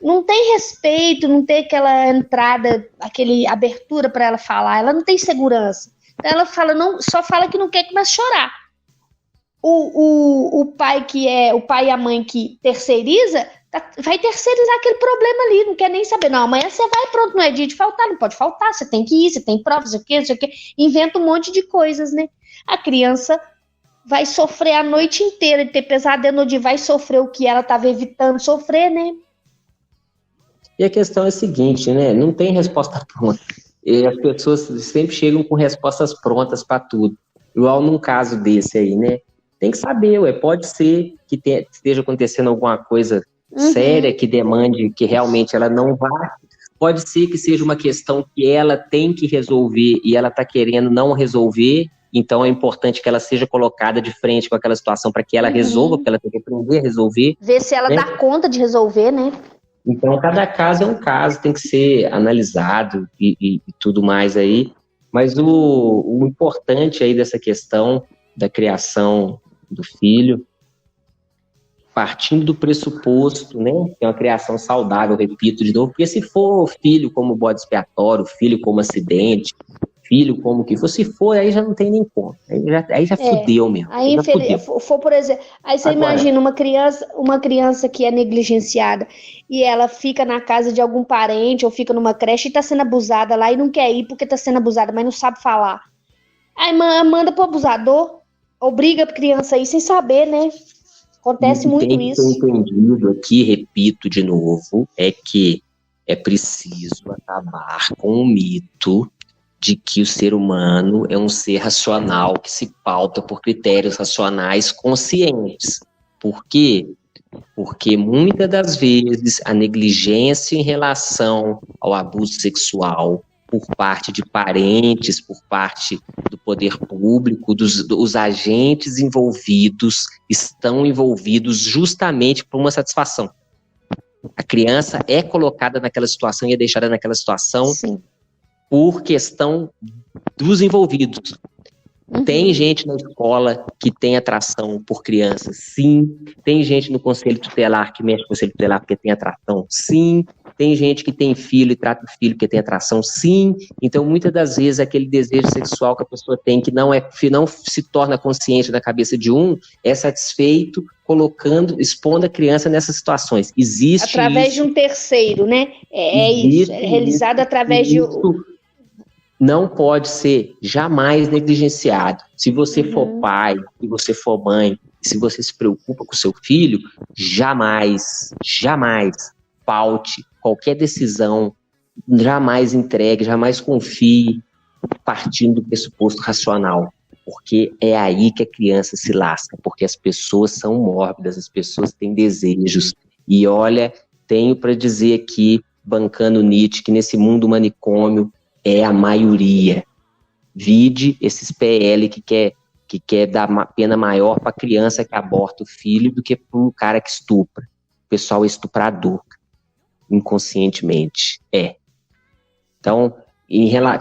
não tem respeito, não tem aquela entrada, aquela abertura para ela falar, ela não tem segurança. Então ela só fala que não quer, começa a chorar. O pai e a mãe que terceiriza, vai terceirizar aquele problema ali, não quer nem saber. Não, amanhã você vai, pronto, não é dia de faltar, não pode faltar, você tem que ir, você tem provas, não sei o quê, inventa um monte de coisas, né? A criança vai sofrer a noite inteira de ter pesadelo, no dia vai sofrer o que ela estava evitando sofrer, né?
E a questão é a seguinte, né? Não tem resposta pronta. E as pessoas sempre chegam com respostas prontas para tudo. Igual num caso desse aí, né? Tem que saber, pode ser que esteja acontecendo alguma coisa séria que demande que realmente ela não vá Pode ser que seja uma questão que ela tem que resolver e ela está querendo não resolver, então é importante que ela seja colocada de frente com aquela situação para que ela resolva, porque ela tem que aprender a resolver.
Ver se ela dá conta de resolver, né?
Então, cada caso é um caso, tem que ser analisado e tudo mais aí. Mas o importante aí dessa questão da criação do filho, partindo do pressuposto, né, que é uma criação saudável, repito de novo, porque se for filho como bode expiatório, filho como acidente, filho como que for, se for, aí já não tem nem como, aí já fudeu mesmo.
Aí, for, por exemplo, aí você imagina uma criança que é negligenciada e ela fica na casa de algum parente ou fica numa creche e tá sendo abusada lá e não quer ir porque tá sendo abusada, mas não sabe falar. Aí manda pro abusador, obriga a criança a ir sem saber, né? Acontece muito isso.
O que tem entendido aqui, repito de novo, é que é preciso acabar com o mito de que o ser humano é um ser racional que se pauta por critérios racionais conscientes. Por quê? Porque muitas das vezes a negligência em relação ao abuso sexual por parte de parentes, por parte do poder público, dos agentes envolvidos, estão envolvidos justamente por uma satisfação. A criança é colocada naquela situação e é deixada naquela situação
Sim.
por questão dos envolvidos. Tem gente na escola que tem atração por crianças, sim. Tem gente no conselho tutelar que mexe com o conselho tutelar porque tem atração, sim. Tem gente que tem filho e trata o filho porque tem atração, sim. Então, muitas das vezes, aquele desejo sexual que a pessoa tem, que não se torna consciente na cabeça de um, é satisfeito expondo a criança nessas situações. Existe
através
isso,
de um terceiro, né? Isso. É realizado através de...
Não pode ser jamais negligenciado. Se você for pai, se você for mãe, se você se preocupa com o seu filho, jamais paute qualquer decisão, jamais entregue, jamais confie partindo do pressuposto racional, porque é aí que a criança se lasca, porque as pessoas são mórbidas, as pessoas têm desejos. E olha, tenho para dizer aqui, bancando Nietzsche, que nesse mundo manicômio é a maioria. Vide esses PL que quer dar uma pena maior para a criança que aborta o filho do que para o cara que estupra. O pessoal é estuprador, inconscientemente. Então,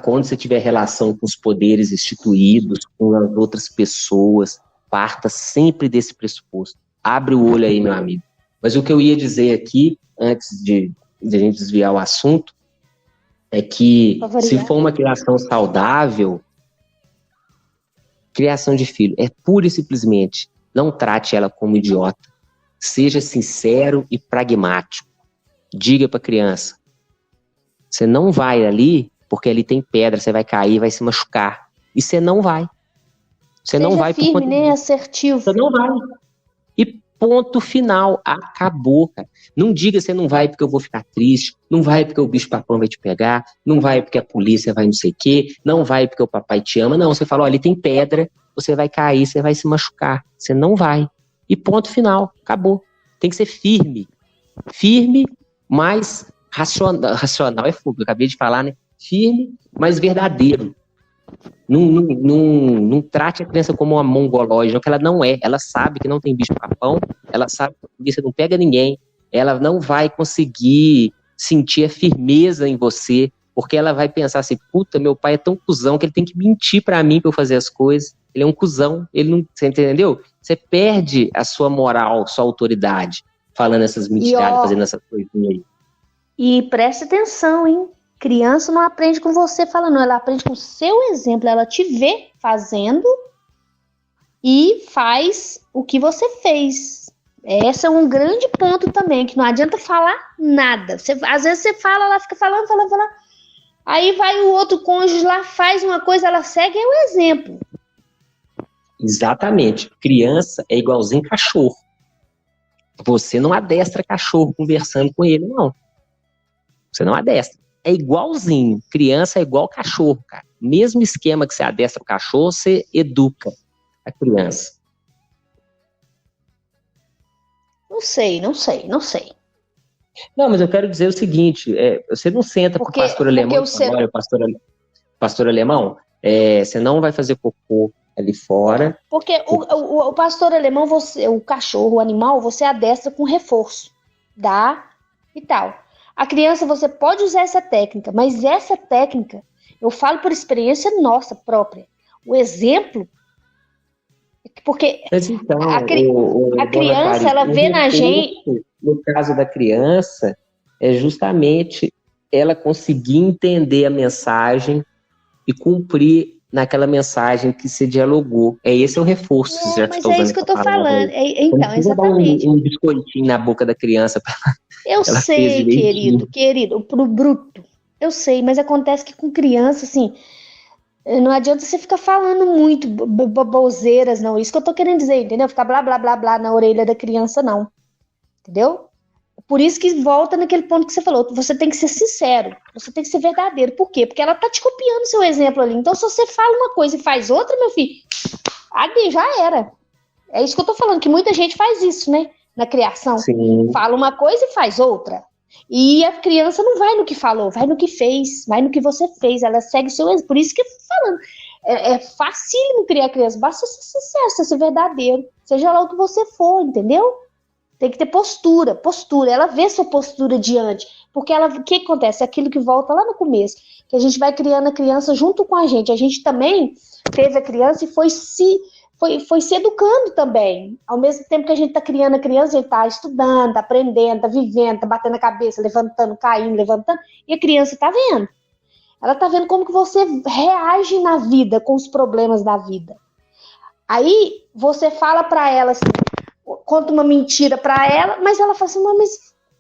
quando você tiver relação com os poderes instituídos, com as outras pessoas, parta sempre desse pressuposto. Abre o olho aí, meu amigo. Mas o que eu ia dizer aqui, antes de a gente desviar o assunto, é que se for uma criação saudável, criação de filho é pura e simplesmente, não trate ela como idiota. Seja sincero e pragmático. Diga para a criança, você não vai ali porque ali tem pedra, você vai cair, vai se machucar. E você não vai. Você não vai
firme, por conta disso. Assertivo.
Você não vai. E ponto final, acabou, cara. Não diga você não vai porque eu vou ficar triste, não vai porque o bicho-papão vai te pegar, não vai porque a polícia vai não sei o quê, não vai porque o papai te ama. Não, você fala, olha, ali tem pedra, você vai cair, você vai se machucar. Você não vai. E ponto final, acabou. Tem que ser firme. Firme, mas racional é fogo. Eu acabei de falar, né? Firme, mas verdadeiro. Não trate a criança como uma mongolóide, que ela não é. Ela sabe que não tem bicho-papão, ela sabe que a polícia não pega ninguém, ela não vai conseguir sentir a firmeza em você, porque ela vai pensar assim, puta, meu pai é tão cuzão que ele tem que mentir pra mim pra eu fazer as coisas. Ele é um cuzão, ele não, você entendeu? Você perde a sua moral, sua autoridade, falando essas mentiras, fazendo essas coisinhas aí.
E preste atenção, hein? Criança não aprende com você falando, ela aprende com o seu exemplo, ela te vê fazendo e faz o que você fez. Esse é um grande ponto também, que não adianta falar nada. Às vezes você fala, ela fica falando. Aí vai o outro cônjuge lá, faz uma coisa, ela segue, é o exemplo.
Exatamente. Criança é igualzinho cachorro. Você não adestra cachorro conversando com ele, não. Você não adestra. É igualzinho. Criança é igual cachorro, cara. Mesmo esquema que você adestra o cachorro, você educa a criança.
Não sei.
Não, mas eu quero dizer o seguinte, você não senta com o pastor alemão e fala, olha, pastor alemão, você não vai fazer cocô ali fora.
Porque o pastor alemão, o cachorro, o animal, você adestra com reforço, dá e tal. A criança, você pode usar essa técnica, mas essa técnica, eu falo por experiência nossa própria. O exemplo, porque
mas então,
a criança, ela vê na gente...
No caso da criança, é justamente ela conseguir entender a mensagem e cumprir naquela mensagem que se dialogou. Esse é o reforço.
Mas é isso que eu tô falando. Então, exatamente.
Um biscoitinho na boca da criança.
Eu sei, querido, pro bruto. Eu sei, mas acontece que com criança, assim, não adianta você ficar falando muito baboseiras, não. Isso que eu tô querendo dizer, entendeu? Ficar blá, blá, blá, blá na orelha da criança, não. Entendeu? Por isso que volta naquele ponto que você falou. Você tem que ser sincero. Você tem que ser verdadeiro. Por quê? Porque ela tá te copiando seu exemplo ali. Então, se você fala uma coisa e faz outra, meu filho, ali já era. É isso que eu tô falando, que muita gente faz isso, né? Na criação.
Sim.
Fala uma coisa e faz outra. E a criança não vai no que falou, vai no que fez, vai no que você fez. Ela segue o seu exemplo. Por isso que eu tô falando. É facílimo criar criança. Basta ser sincero, ser verdadeiro. Seja lá o que você for, entendeu? Tem que ter postura. Ela vê sua postura diante. Porque o que acontece? Aquilo que volta lá no começo. Que a gente vai criando a criança junto com a gente. A gente também teve a criança e foi se educando também. Ao mesmo tempo que a gente está criando a criança, a gente está estudando, está aprendendo, está vivendo, está batendo a cabeça, levantando, caindo, levantando. E a criança está vendo. Ela está vendo como que você reage na vida com os problemas da vida. Aí você fala para ela assim, conta uma mentira para ela, mas ela fala assim, mas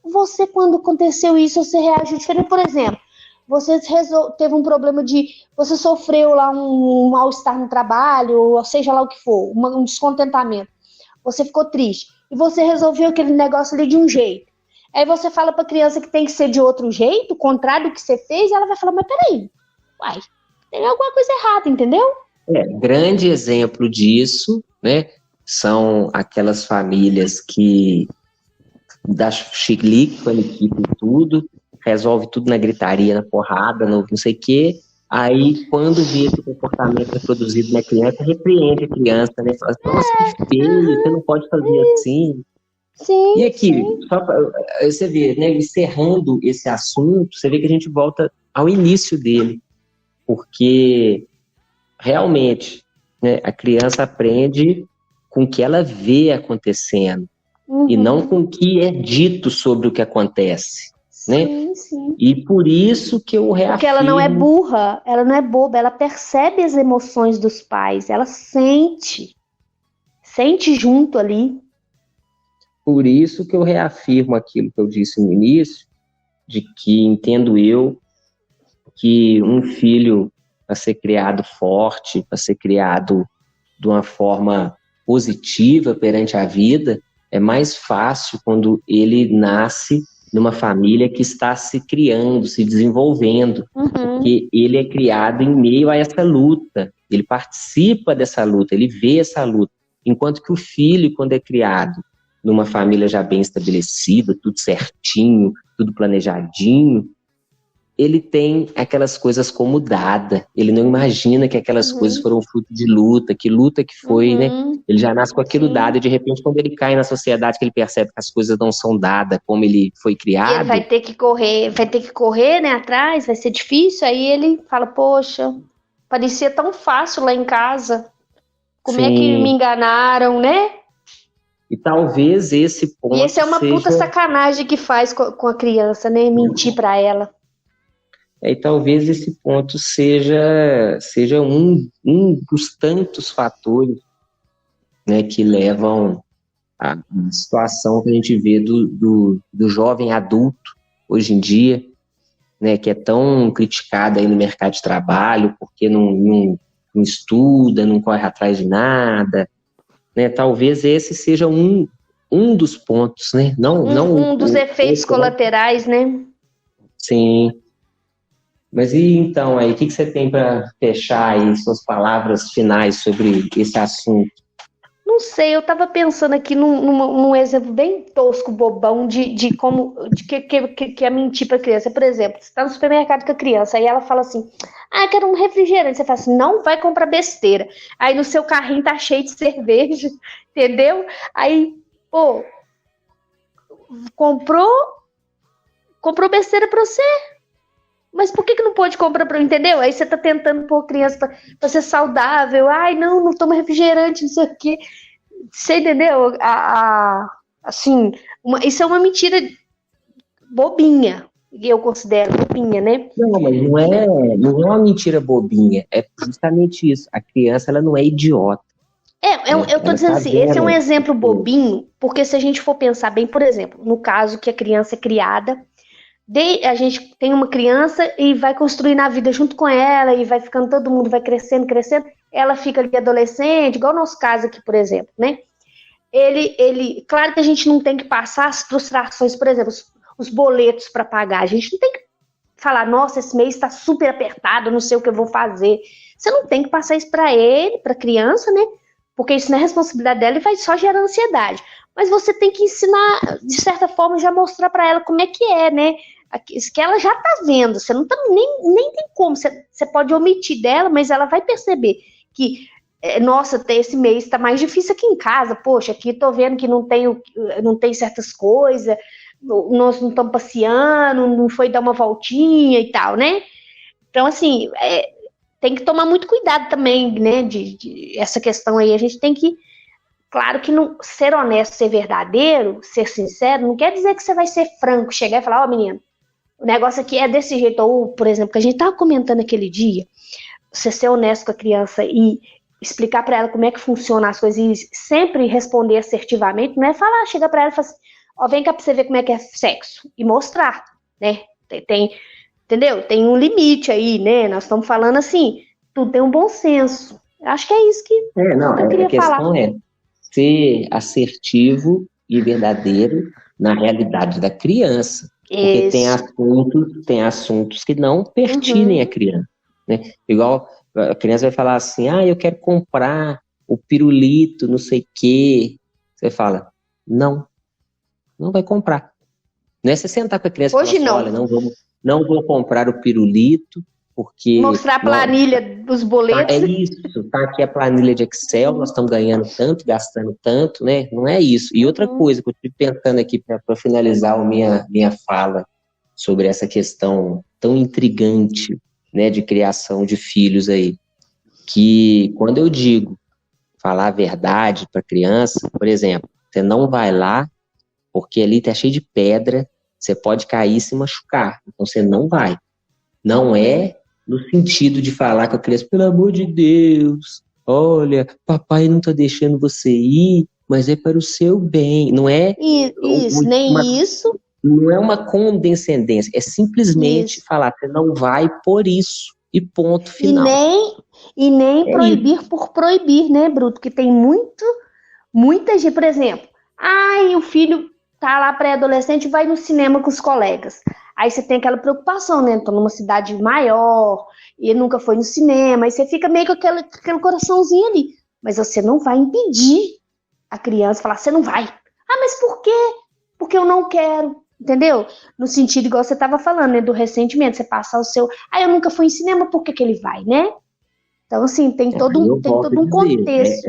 você, quando aconteceu isso, você reagiu diferente. Por exemplo, você teve um problema você sofreu lá um mal-estar no trabalho, ou seja lá o que for, um descontentamento. Você ficou triste. E você resolveu aquele negócio ali de um jeito. Aí você fala para a criança que tem que ser de outro jeito, contrário do que você fez, e ela vai falar, mas peraí, tem alguma coisa errada, entendeu?
Grande exemplo disso, né? São aquelas famílias que dá chilique com a equipe e tudo, resolve tudo na gritaria, na porrada, não sei o quê. Aí, quando vê que o comportamento reproduzido na criança, repreende a criança, né? Fala, nossa, que feio, você não pode fazer assim.
Sim,
e aqui, só pra você vê, né, encerrando esse assunto, você vê que a gente volta ao início dele, porque realmente, né, a criança aprende com o que ela vê acontecendo, e não com o que é dito sobre o que acontece. Né?
Sim.
E por isso que eu reafirmo...
Porque ela não é burra, ela não é boba, ela percebe as emoções dos pais, ela sente junto ali.
Por isso que eu reafirmo aquilo que eu disse no início, de que entendo eu que um filho, para ser criado forte, para ser criado de uma forma positiva perante a vida, é mais fácil quando ele nasce numa família que está se criando, se desenvolvendo, porque ele é criado em meio a essa luta, ele participa dessa luta, ele vê essa luta, enquanto que o filho, quando é criado numa família já bem estabelecida, tudo certinho, tudo planejadinho, ele tem aquelas coisas como dada, ele não imagina que aquelas coisas foram fruto de luta que foi, né? Ele já nasce com aquilo dado, e de repente quando ele cai na sociedade, que ele percebe que as coisas não são dadas como ele foi criado...
E ele vai ter que correr, né, atrás, vai ser difícil, aí ele fala, poxa, parecia tão fácil lá em casa, como é que me enganaram, né?
E talvez esse ponto
E esse é uma puta sacanagem que faz com a criança, né, mentir pra ela.
E talvez esse ponto seja um dos tantos fatores, né, que levam à situação que a gente vê do jovem adulto hoje em dia, né, que é tão criticado aí no mercado de trabalho, porque não estuda, não corre atrás de nada, né? Talvez esse seja um dos pontos, né?
Um dos efeitos colaterais, né?
Sim. Mas e então, aí, o que você tem para fechar aí, suas palavras finais sobre esse assunto?
Não sei, eu tava pensando aqui num exemplo bem tosco, bobão, de como que é mentir pra criança. Por exemplo, você tá no supermercado com a criança, aí ela fala assim, ah, quero um refrigerante. Você fala assim, não vai comprar besteira. Aí no seu carrinho tá cheio de cerveja, entendeu? Aí, pô, comprou, comprou besteira pra você. Mas por que não pode comprar para entendeu? Aí você tá tentando pôr a criança pra ser saudável. Ai, não toma refrigerante, não sei o quê. Você entendeu? Assim, isso é uma mentira bobinha. E eu considero bobinha, né?
Não, mas não é uma mentira bobinha. É justamente isso. A criança, ela não é idiota.
Eu tô
Ela
dizendo
tá
assim, esse é um
vendo.
exemplo bobinho, porque se a gente for pensar bem, por exemplo, no caso que a criança é criada, a gente tem uma criança e vai construir na vida junto com ela, e vai ficando, todo mundo vai crescendo, ela fica ali adolescente, igual o nosso caso aqui, por exemplo, né? Claro que a gente não tem que passar as frustrações, por exemplo, os boletos para pagar, a gente não tem que falar, nossa, esse mês está super apertado, não sei o que eu vou fazer. Você não tem que passar isso para ele, para a criança, né? Porque isso não é responsabilidade dela e vai só gerar ansiedade. Mas você tem que ensinar, de certa forma, já mostrar para ela como é que é, né? Que ela já tá vendo, você não tá, nem tem como, você pode omitir dela, mas ela vai perceber que, nossa, esse mês tá mais difícil aqui em casa, poxa, aqui tô vendo que não tem certas coisas, nós não estamos passeando, não foi dar uma voltinha e tal, né? Então, assim, tem que tomar muito cuidado também, né, de essa questão aí, a gente tem que, claro que não, ser honesto, ser verdadeiro, ser sincero, não quer dizer que você vai ser franco, chegar e falar, ó, menino, o negócio aqui é desse jeito, ou, por exemplo, que a gente tava comentando aquele dia, você ser honesto com a criança e explicar para ela como é que funciona as coisas e sempre responder assertivamente, não é falar, chegar para ela e falar assim, ó, vem cá pra você ver como é que é sexo, e mostrar, né, entendeu? Tem um limite aí, né, nós estamos falando assim, tudo tem um bom senso, acho que é isso que
Não,
eu
a
queria falar.
questão é ser assertivo e verdadeiro na realidade da criança. Porque
Isso.
tem assuntos que não pertinem à
Uhum.
criança, né? Igual a criança vai falar assim, eu quero comprar o pirulito, não sei o quê. Você fala, não vai comprar. Não é você sentar com a criança e falar
Hoje
assim,
não.
olha, não vou comprar o pirulito, porque
Mostrar a planilha dos
é
boletos.
isso, tá aqui a planilha de Excel, nós estamos ganhando tanto, gastando tanto, né? Não é isso. E outra
Uhum.
coisa que eu estive pensando aqui para finalizar a minha fala sobre essa questão tão intrigante, né, de criação de filhos aí, que quando eu digo falar a verdade para criança, por exemplo, você não vai lá porque ali tá cheio de pedra, você pode cair e se machucar, então você não vai. Não é no sentido de falar com a criança, pelo amor de Deus, olha, papai não está deixando você ir, mas é para o seu bem. Não é
Isso, nem isso.
não é uma condescendência, é simplesmente
Isso.
falar, você não vai por isso, e ponto
E
final.
nem, e nem
É isso.
proibir por proibir, né, Bruto? Que tem muita gente, por exemplo, o filho tá lá pré-adolescente e vai no cinema com os colegas. Aí você tem aquela preocupação, né? Tô numa cidade maior e ele nunca foi no cinema, aí você fica meio com aquele coraçãozinho ali. Mas você não vai impedir a criança falar, você não vai. Ah, mas por quê? Porque eu não quero. Entendeu? No sentido, igual você estava falando, né? Do ressentimento. Você passar o seu. Eu nunca fui em cinema, por que que ele vai, né? Então, assim,
Aí eu
tem
volto a
todo um
dizer,
contexto.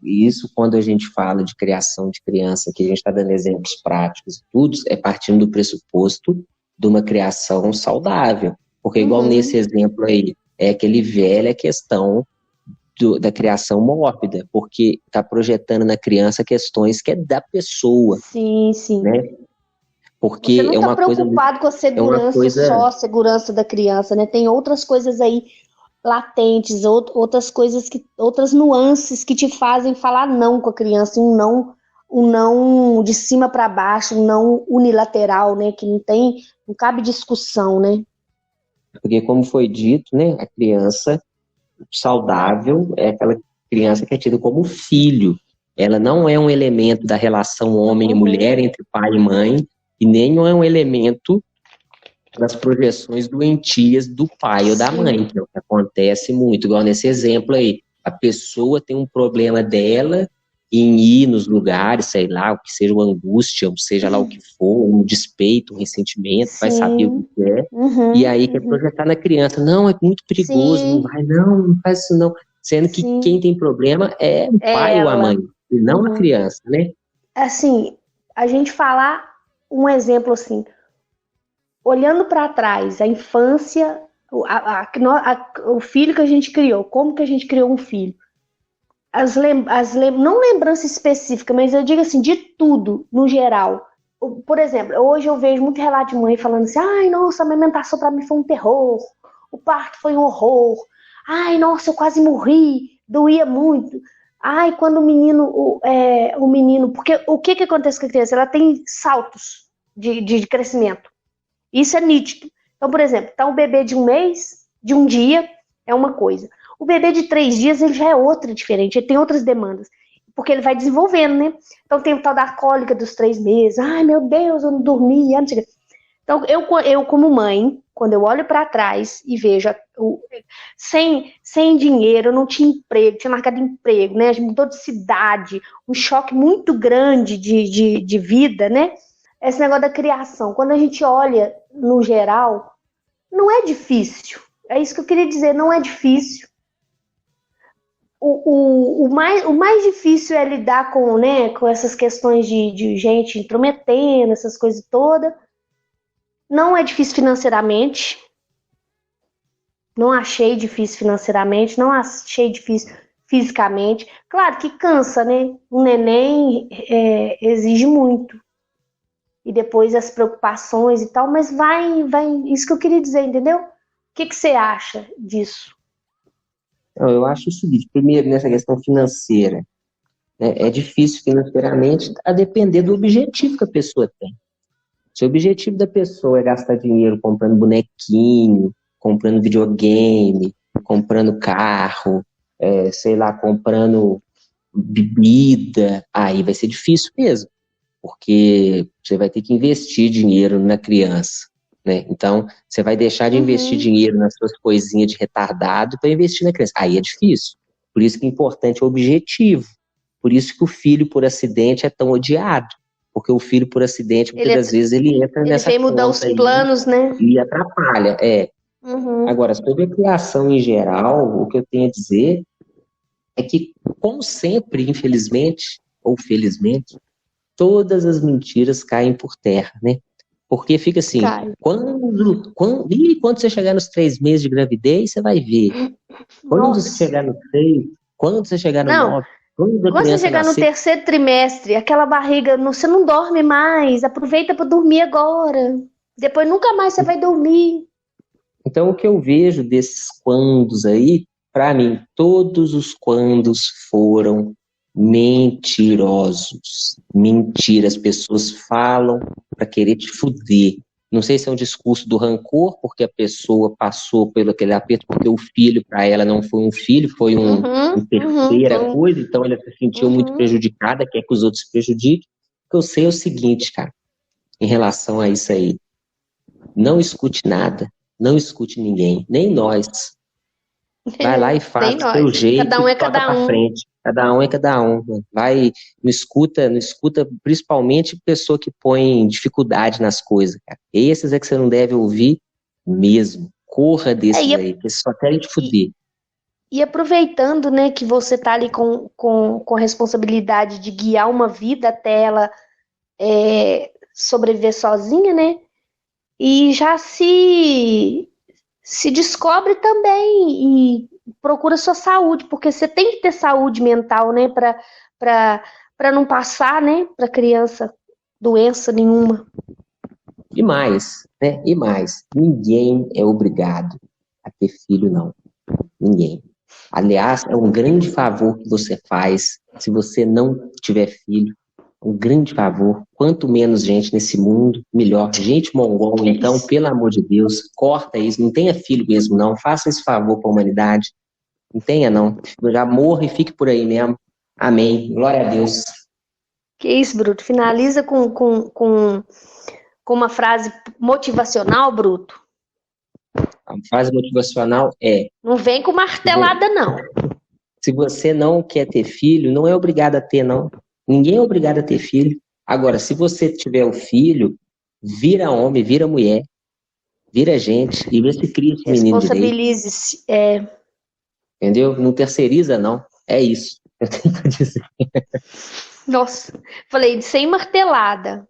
isso quando a gente fala de criação de criança, que a gente está dando exemplos práticos, tudo é partindo do pressuposto de uma criação saudável. Porque igual nesse
Uhum.
exemplo aí, é aquele velha questão da criação mórbida, porque está projetando na criança questões que é da pessoa,
Sim, sim.
né?
Você
Porque
não está preocupado com a
é uma
segurança,
coisa,
só a segurança da criança, né? Tem outras coisas aí latentes, outras coisas outras nuances que te fazem falar não com a criança, um não de cima para baixo, um não unilateral, né? Que não cabe discussão, né?
porque como foi dito, né, a criança saudável é aquela criança que é tida como filho. Ela não é um elemento da relação homem e
Uhum.
mulher, entre pai e mãe, e nem é um elemento das projeções doentias do pai ou da mãe,
Sim.
que é o que acontece muito, igual nesse exemplo aí. A pessoa tem um problema dela em ir nos lugares, sei lá, o que seja uma angústia, ou seja lá o que for, um despeito, um ressentimento, vai saber o
Sim.
que é. E
Uhum,
aí quer
uhum.
projetar na criança. Não, é muito perigoso, não
Sim,
vai, não faz isso não. Sendo que quem
sim.
tem problema é o
É
pai ou a mãe,
ela.
e não a
Uhum.
criança, né?
Assim, a gente falar um exemplo assim, olhando para trás, a infância, o filho que a gente criou, como que a gente criou um filho? Não lembrança específica, mas eu digo assim, de tudo, no geral. Por exemplo, hoje eu vejo muito relato de mãe falando assim, ai, nossa, a amamentação para mim foi um terror, o parto foi um horror, ai, nossa, eu quase morri, doía muito. Ai, quando o menino, porque o que acontece com a criança? Ela tem saltos de crescimento. Isso é nítido. Então, por exemplo, tá um bebê de um mês, de um dia, é uma coisa. O bebê de 3 dias, ele já é outra diferente, ele tem outras demandas. Porque ele vai desenvolvendo, né? Então tem o tal da cólica dos 3 meses. Ai, meu Deus, eu não dormi. Não sei o quê. Então, eu como mãe, quando eu olho para trás e vejo sem dinheiro, eu não tinha emprego, tinha marcado emprego, né? A gente mudou de cidade, um choque muito grande de vida, né? Esse negócio da criação. Quando a gente olha no geral, não é difícil. É isso que eu queria dizer, não é difícil. O mais difícil é lidar com, né, com essas questões de gente intrometendo, essas coisas todas. Não é difícil financeiramente. Não achei difícil financeiramente, não achei difícil fisicamente. Claro que cansa, né? O neném exige muito. E depois as preocupações e tal, mas vai, isso que eu queria dizer, entendeu? O que você acha disso?
Então, eu acho o seguinte, primeiro, nessa questão financeira, né, é difícil financeiramente a depender do objetivo que a pessoa tem. Se o objetivo da pessoa é gastar dinheiro comprando bonequinho, comprando videogame, comprando carro, sei lá, comprando bebida, aí vai ser difícil mesmo, porque você vai ter que investir dinheiro na criança, né? Então, você vai deixar de investir
Uhum.
dinheiro nas suas coisinhas de retardado para investir na criança. Aí é difícil. Por isso que é importante o objetivo. Por isso que o filho por acidente é tão odiado. Porque o filho por acidente, muitas
Ele,
das vezes, ele entra
ele
nessa
veio mudar os
conta aí
planos, né?
e atrapalha.
Uhum.
Agora, sobre a criação em geral, o que eu tenho a dizer é que, como sempre, infelizmente, ou felizmente, todas as mentiras caem por terra, né? Porque fica assim,
Cara,
quando você chegar nos 3 meses de gravidez, você vai ver. Quando você
nossa.
chegar no 6, quando você chegar no
Não,
9, quando a
quando você
criança
chegar no
nascer.
terceiro trimestre, aquela barriga, você não dorme mais, aproveita para dormir agora. Depois nunca mais você vai dormir.
Então, o que eu vejo desses quandos aí, para mim, todos os quandos foram mentirosos. Mentira, as pessoas falam para querer te fuder. Não sei se é um discurso do rancor, porque a pessoa passou pelo aquele aperto, porque o filho para ela não foi um filho, foi
Uhum,
um
uhum,
terceira coisa, então ela se sentiu muito
uhum.
prejudicada, quer que os outros se prejudiquem. O que eu sei é o seguinte, cara, em relação a isso aí. Não escute nada, não escute ninguém, nem nós. Vai lá e faz
Nem
do seu
nós.
jeito
Cada um
e
é
toca
cada
para
um.
frente. Cada um é cada um. Vai, não escuta, principalmente pessoa que põe dificuldade nas coisas, cara. Esses é que você não deve ouvir mesmo. Corra
É,
desses aí, que eles só querem te
e,
fuder.
e aproveitando, né, que você tá ali com a responsabilidade de guiar uma vida até ela sobreviver sozinha, né? E já se descobre também e procura sua saúde, porque você tem que ter saúde mental, né, para não passar, né, para criança doença nenhuma.
E mais, né? E mais, ninguém é obrigado a ter filho, não. Ninguém. Aliás, é um grande favor que você faz se você não tiver filho. Um grande favor. Quanto menos gente nesse mundo, melhor. Gente mongol,
Que
então,
isso?
pelo amor de Deus, corta isso. Não tenha filho mesmo, não. Faça esse favor para a humanidade. Não tenha, não. Já morra e fique por aí mesmo. Amém. Glória a Deus.
Que isso, Bruto? Finaliza com uma frase motivacional, Bruto.
A frase motivacional é:
Não vem com
se vo-
martelada, não.
Se você não quer ter filho, não é obrigado a ter, não. Ninguém é obrigado a ter filho. Agora, se você tiver o filho, vira homem, vira mulher, vira gente e vê se cria esse menino direito.
Responsabilize-se.
Entendeu? Não terceiriza, não. É isso. Eu tenho pra dizer.
Nossa, falei de sem martelada.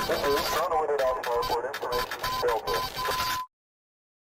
This is Sun Wind Alpha for information Delta.